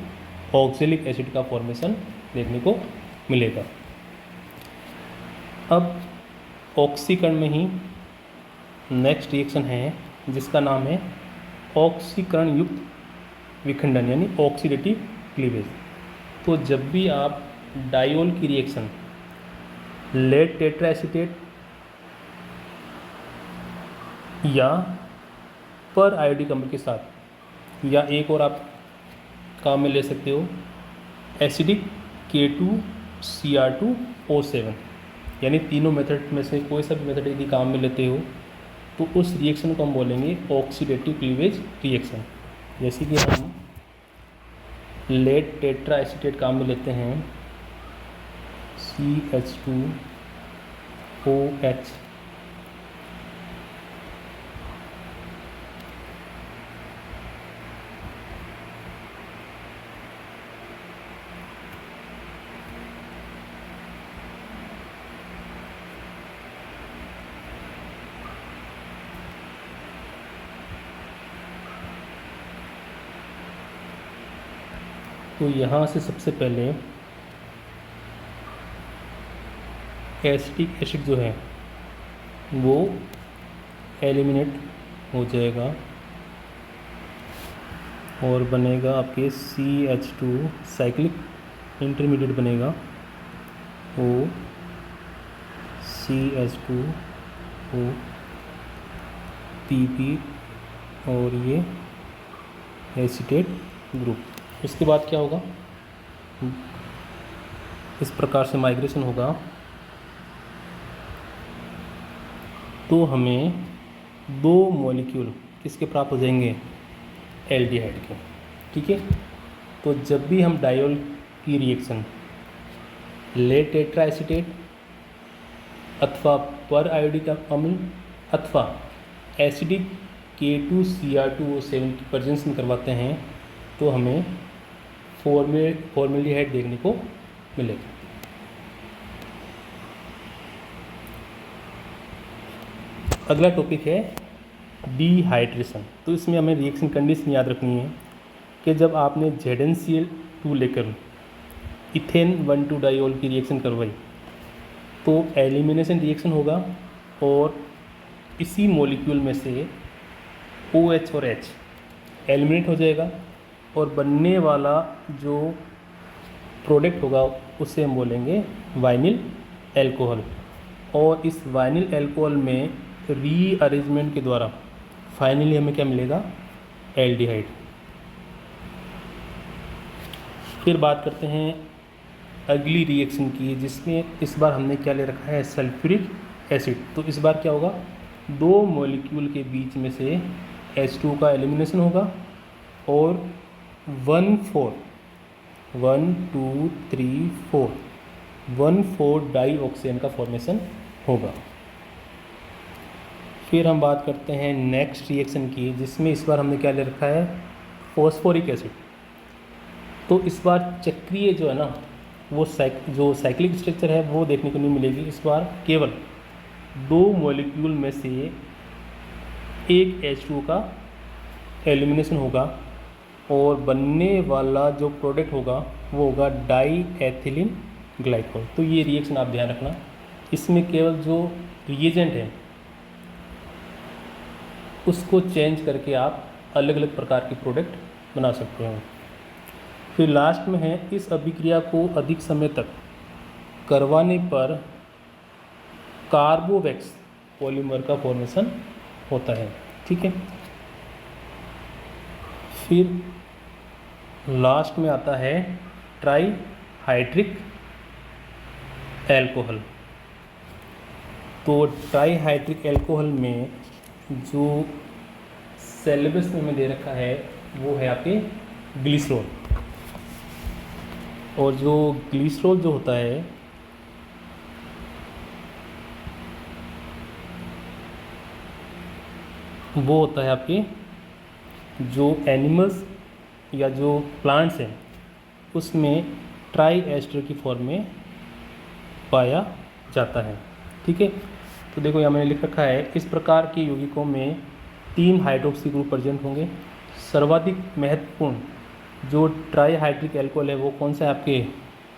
A: ऑक्सिलिक एसिड का फॉर्मेशन देखने को मिलेगा। अब ऑक्सीकरण में ही नेक्स्ट रिएक्शन है जिसका नाम है ऑक्सीकरण युक्त विखंडन यानी ऑक्सीडेटिव क्लीवेज। तो जब भी आप डाइओल की रिएक्शन लेड टेट्राएसीटेट या पर आयोडिक अम्ल के साथ, या एक और आप काम में ले सकते हो एसिडिक K2Cr2O7, यानी तीनों मेथड में से कोई सा भी मेथड यदि काम में लेते हो तो उस रिएक्शन को हम बोलेंगे ऑक्सीडेटिव क्लीवेज रिएक्शन। जैसे कि हम लेड टेट्राएसीटेट काम में लेते हैं CH2OH, तो यहाँ से सबसे पहले एसिटिक एसिड जो है वो एलिमिनेट हो जाएगा और बनेगा आपके CH2 साइक्लिक इंटरमीडिएट बनेगा O CH2 O PP और ये एसीटेट ग्रुप। इसके बाद क्या होगा, इस प्रकार से माइग्रेशन होगा तो हमें 2 मॉलिक्यूल किसके प्राप्त हो जाएंगे, एल्डिहाइड के। ठीक है, तो जब भी हम डायोल की रिएक्शन लेड टेट्रा एसीटेट अथवा पर आयोडिक अम्ल अथवा एसिडिक K2Cr2O7 की प्रेजेंस में करवाते हैं तो हमें फॉर्मेल्डिहाइड देखने को मिलेगा। अगला टॉपिक है डिहाइड्रेशन। तो इसमें हमें रिएक्शन कंडीशन याद रखनी है कि जब आपने ZnCl2 लेकर इथेन 1,2 डायोल की रिएक्शन करवाई तो एलिमिनेशन रिएक्शन होगा और इसी मॉलिक्यूल में से OH और H एलिमिनेट हो जाएगा और बनने वाला जो प्रोडक्ट होगा उसे हम बोलेंगे वाइनिल एल्कोहल। और इस वाइनिल एल्कोहल में रीअरेंजमेंट के द्वारा फाइनली हमें क्या मिलेगा, एल्डिहाइड। फिर बात करते हैं अगली रिएक्शन की, जिसमें इस बार हमने क्या ले रखा है, सल्फ्यूरिक एसिड। तो इस बार क्या होगा, 2 मॉलिक्यूल के बीच में से H2 का एलिमिनेशन होगा और 1,4 डाईऑक्सेन का फॉर्मेशन होगा। फिर हम बात करते हैं नेक्स्ट रिएक्शन की, जिसमें इस बार हमने क्या ले रखा है, फॉस्फोरिक एसिड। तो इस बार चक्रीय जो है ना वो जो साइक्लिक स्ट्रक्चर है वो देखने को नहीं मिलेगी। इस बार केवल 2 मॉलिक्यूल में से एक H2 का एलिमिनेशन होगा और बनने वाला जो प्रोडक्ट होगा वो होगा डाई एथिलीन ग्लाइकोल। तो ये रिएक्शन आप ध्यान रखना, इसमें केवल जो रिएजेंट है उसको चेंज करके आप अलग अलग प्रकार के प्रोडक्ट बना सकते हो। फिर लास्ट में है, इस अभिक्रिया को अधिक समय तक करवाने पर कार्बोवैक्स पॉलीमर का फॉर्मेशन होता है। ठीक है, फिर लास्ट में आता है ट्राईहाइड्रिक एल्कोहल। तो ट्राईहाइड्रिक एल्कोहल में जो सिलेबस में दे रखा है वो है आपके ग्लिसरॉल। और जो ग्लिसरॉल जो होता है वो होता है आपके जो एनिमल्स या जो प्लांट्स हैं उसमें ट्राई एस्टर की फॉर्म में पाया जाता है। ठीक है, तो देखो यहाँ मैंने लिख रखा है, इस प्रकार के यौगिकों में 3 हाइड्रोक्सी ग्रुप प्रेजेंट होंगे। सर्वाधिक महत्वपूर्ण जो ट्राईहाइड्रिक एल्कोहल है वो कौन सा है, आपके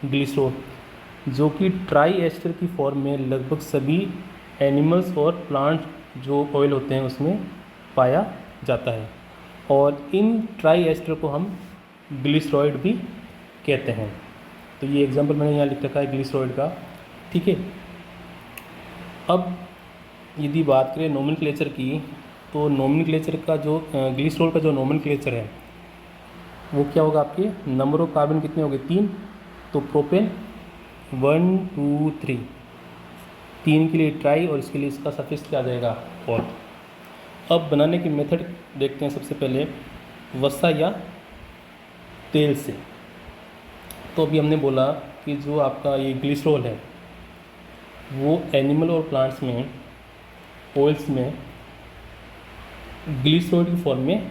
A: ग्लिसरॉल, जो कि ट्राई एस्टर की फॉर्म में लगभग सभी एनिमल्स और प्लांट जो ऑयल होते हैं उसमें पाया जाता है। और इन ट्राई एस्टर को हम ग्लिसरॉइड भी कहते हैं। तो ये एग्जांपल मैंने यहाँ लिख रखा है ग्लिसरॉइड का। ठीक है, अब यदि बात करें नोमेनक्लेचर की, तो नोमेनक्लेचर का जो ग्लिसरॉल का जो नोमेनक्लेचर है वो क्या होगा, आपके नंबर ऑफ कार्बन कितने हो गए, 3। तो प्रोपेन 1 2 3, 3 के लिए ट्राई और इसके लिए इसका सफिक्स क्या आ जाएगा, और। अब बनाने की मेथड देखते हैं। सबसे पहले वसा या तेल से। तो अभी हमने बोला कि जो आपका ये ग्लिसरॉल है वो एनिमल और प्लांट्स में ऑयल्स में ग्लिसरॉइड की फॉर्म में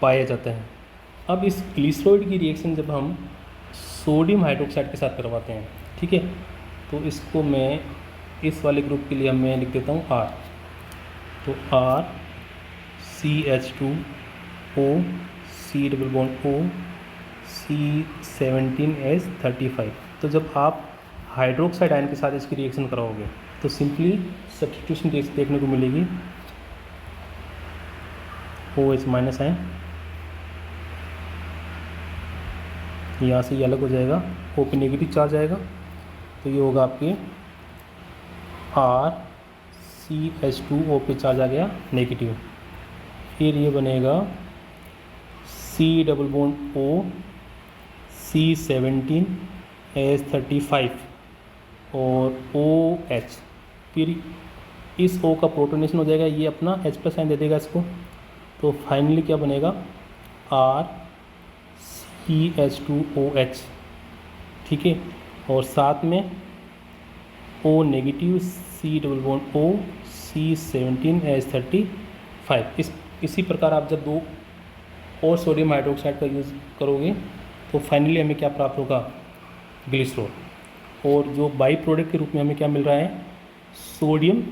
A: पाया जाता है। अब इस ग्लिसरॉइड की रिएक्शन जब हम सोडियम हाइड्रोक्साइड के साथ करवाते हैं, ठीक है, तो इसको मैं इस वाले ग्रुप के लिए मैं लिख देता हूँ R। तो R CH2O C double bond O C17H35। तो जब आप हाइड्रोक्साइड आयन के साथ इसकी रिएक्शन कराओगे तो सिंपली सब्स्टिट्यूशन देखने को मिलेगी, OH माइनस आयन यहाँ से ये अलग हो जाएगा, O पे नेगेटिव चार्ज आएगा, तो ये होगा आपके RCH2O पे चार्ज आ गया नेगेटिव। फिर ये बनेगा C double bond O C17H35 और OH। फिर इस O का प्रोटोनेशन हो जाएगा, ये अपना H प्लस साइन दे देगा इसको, तो फाइनली क्या बनेगा RCH2OH। ठीक है, और साथ में O negative C double bond O C17H35। इसी प्रकार आप जब दो और सोडियम हाइड्रोक्साइड का यूज़ करोगे तो फाइनली हमें क्या प्राप्त होगा, ग्लिसरॉल। और जो बाई प्रोडक्ट के रूप में हमें क्या मिल रहा है, सोडियम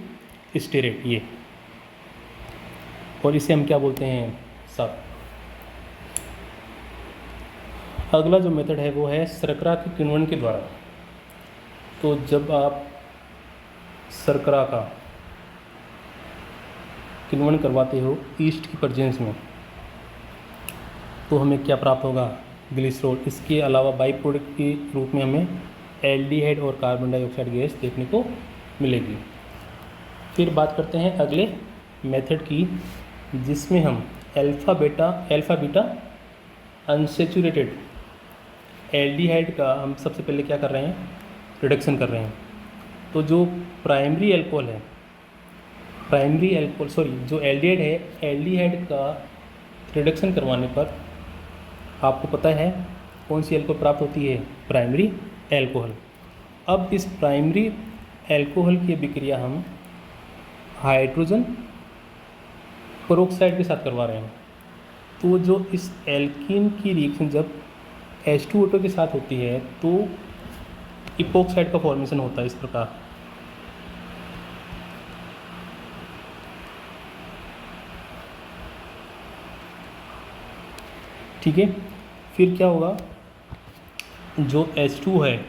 A: स्टेरेट ये, और इसे हम क्या बोलते हैं, सब। अगला जो मेथड है वो है शर्करा के किण्वन के द्वारा। तो जब आप शर्करा का किण्वन करवाते हो ईस्ट की प्रेजेंस में तो हमें क्या प्राप्त होगा, ग्लिसरॉल। इसके अलावा बाई प्रोडक्ट के रूप में हमें एल्डिहाइड और कार्बन डाइऑक्साइड गैस देखने को मिलेगी। फिर बात करते हैं अगले मेथड की, जिसमें हम अल्फ़ा बीटा अनसैचुरेटेड एल्डिहाइड का हम सबसे पहले क्या कर रहे हैं, रिडक्शन कर रहे हैं। तो जो प्राइमरी अल्कोहल है, जो एल्डिहाइड है, एल्डिहाइड का रिडक्शन करवाने पर आपको पता है कौन सी अल्कोहल प्राप्त होती है, प्राइमरी अल्कोहल। अब इस प्राइमरी अल्कोहल की अभिक्रिया हम हाइड्रोजन पेरोक्साइड के साथ करवा रहे हैं। तो जो इस एल्कीन की रिएक्शन जब H2O2 के साथ होती है तो इपोक्साइड का फॉर्मेशन होता है इस प्रकार। ठीक है, फिर क्या होगा, जो H2 है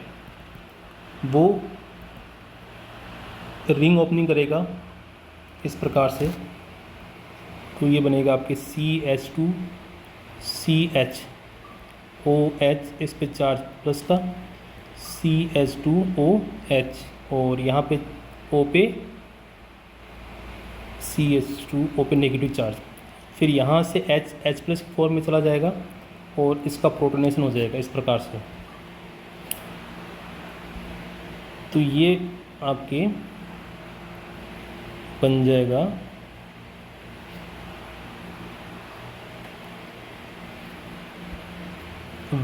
A: वो रिंग ओपनिंग करेगा इस प्रकार से, तो ये बनेगा आपके CH2CHOH, इस पे चार्ज प्लस का, CH2OH, और यहाँ पे O पे CH2O पे नेगेटिव चार्ज। फिर यहाँ से H प्लस की फॉर्म में चला जाएगा और इसका प्रोटोनेशन हो जाएगा इस प्रकार से। तो ये आपके बन जाएगा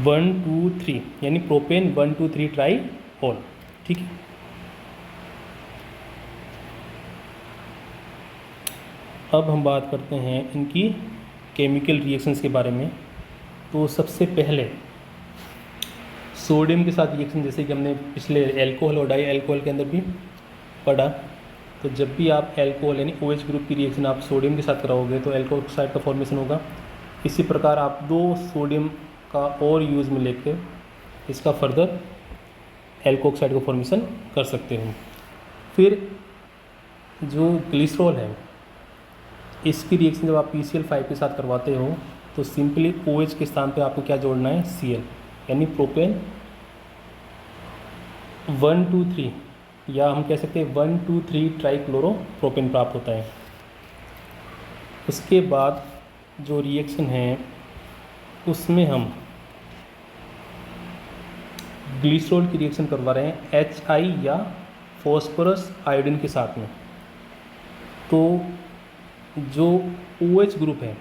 A: वन टू थ्री, यानी प्रोपेन 1,2,3 ट्राईऑल। ठीक है, अब हम बात करते हैं इनकी केमिकल रिएक्शंस के बारे में। तो सबसे पहले सोडियम के साथ रिएक्शन, जैसे कि हमने पिछले अल्कोहल और डाई अल्कोहल के अंदर भी पढ़ा, तो जब भी आप अल्कोहल यानी OH ग्रुप की रिएक्शन आप सोडियम के साथ कराओगे तो अल्कोक्साइड का फॉर्मेशन होगा। इसी प्रकार आप दो सोडियम का और यूज़ में लेकर इसका फर्दर अल्कोक्साइड का फॉर्मेशन कर सकते हो। फिर जो ग्लिसरॉल है, इसकी रिएक्शन जब आप PCl5 के साथ करवाते हो तो सिंपली OH के स्थान पे आपको क्या जोड़ना है, Cl, यानी प्रोपेन 1,2,3, या हम कह सकते हैं 1,2,3 ट्राईक्लोरोप्रोपेन प्राप्त होता है। उसके बाद जो रिएक्शन है उसमें हम ग्लिसरॉल की रिएक्शन करवा रहे हैं HI या फॉस्फोरस आयोडीन के साथ में। तो जो OH ग्रुप है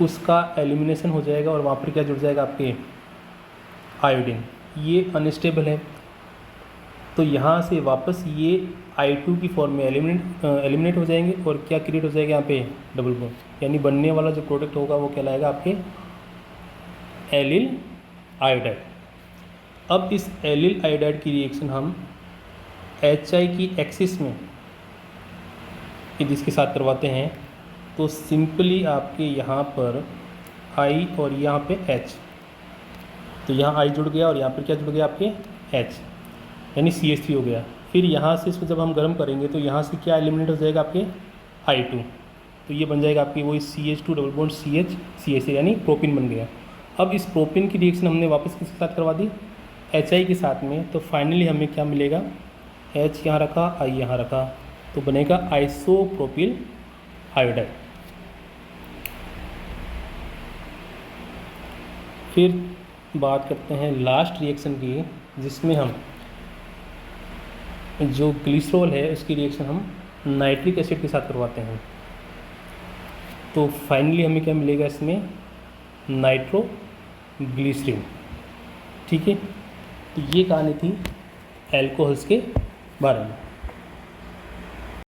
A: उसका एलिमिनेशन हो जाएगा और वहाँ पर क्या जुड़ जाएगा, आपके आयोडीन। ये अनस्टेबल है तो यहाँ से वापस ये I2 की फॉर्म में एलिमिनेट हो जाएंगे और क्या क्रिएट हो जाएगा यहाँ पे, डबल बॉन्ड, यानी बनने वाला जो प्रोडक्ट होगा वो कहलाएगा आपके एलिल आयोडाइड। अब इस एलिल आयोडाइड की रिएक्शन हम HI की एक्सिस में जिसके साथ करवाते हैं तो सिंपली आपके यहाँ पर I और यहाँ पे H, तो यहाँ आई जुड़ गया और यहाँ पर क्या जुड़ गया आपके H, यानी CH3 हो गया। फिर यहाँ से इसको जब हम गर्म करेंगे तो यहाँ से क्या एलिमिनेट हो जाएगा आपके I2, तो ये बन जाएगा आपकी वही CH2 डबल बॉन्ड CH यानी प्रोपिन बन गया। अब इस प्रोपिन की रिएक्शन हमने वापस किसके साथ करवा दी, HI के साथ में। तो फाइनली हमें क्या मिलेगा, H यहाँ रखा, I यहाँ रखा, तो बनेगा आइसोप्रोपिल आयोडाइड। फिर बात करते हैं लास्ट रिएक्शन की, जिसमें हम जो ग्लिसरॉल है उसकी रिएक्शन हम नाइट्रिक एसिड के साथ करवाते हैं। तो फाइनली हमें क्या मिलेगा इसमें, नाइट्रोग्लिसरीन। ठीक है, तो ये कहानी थी एल्कोहल्स के बारे में।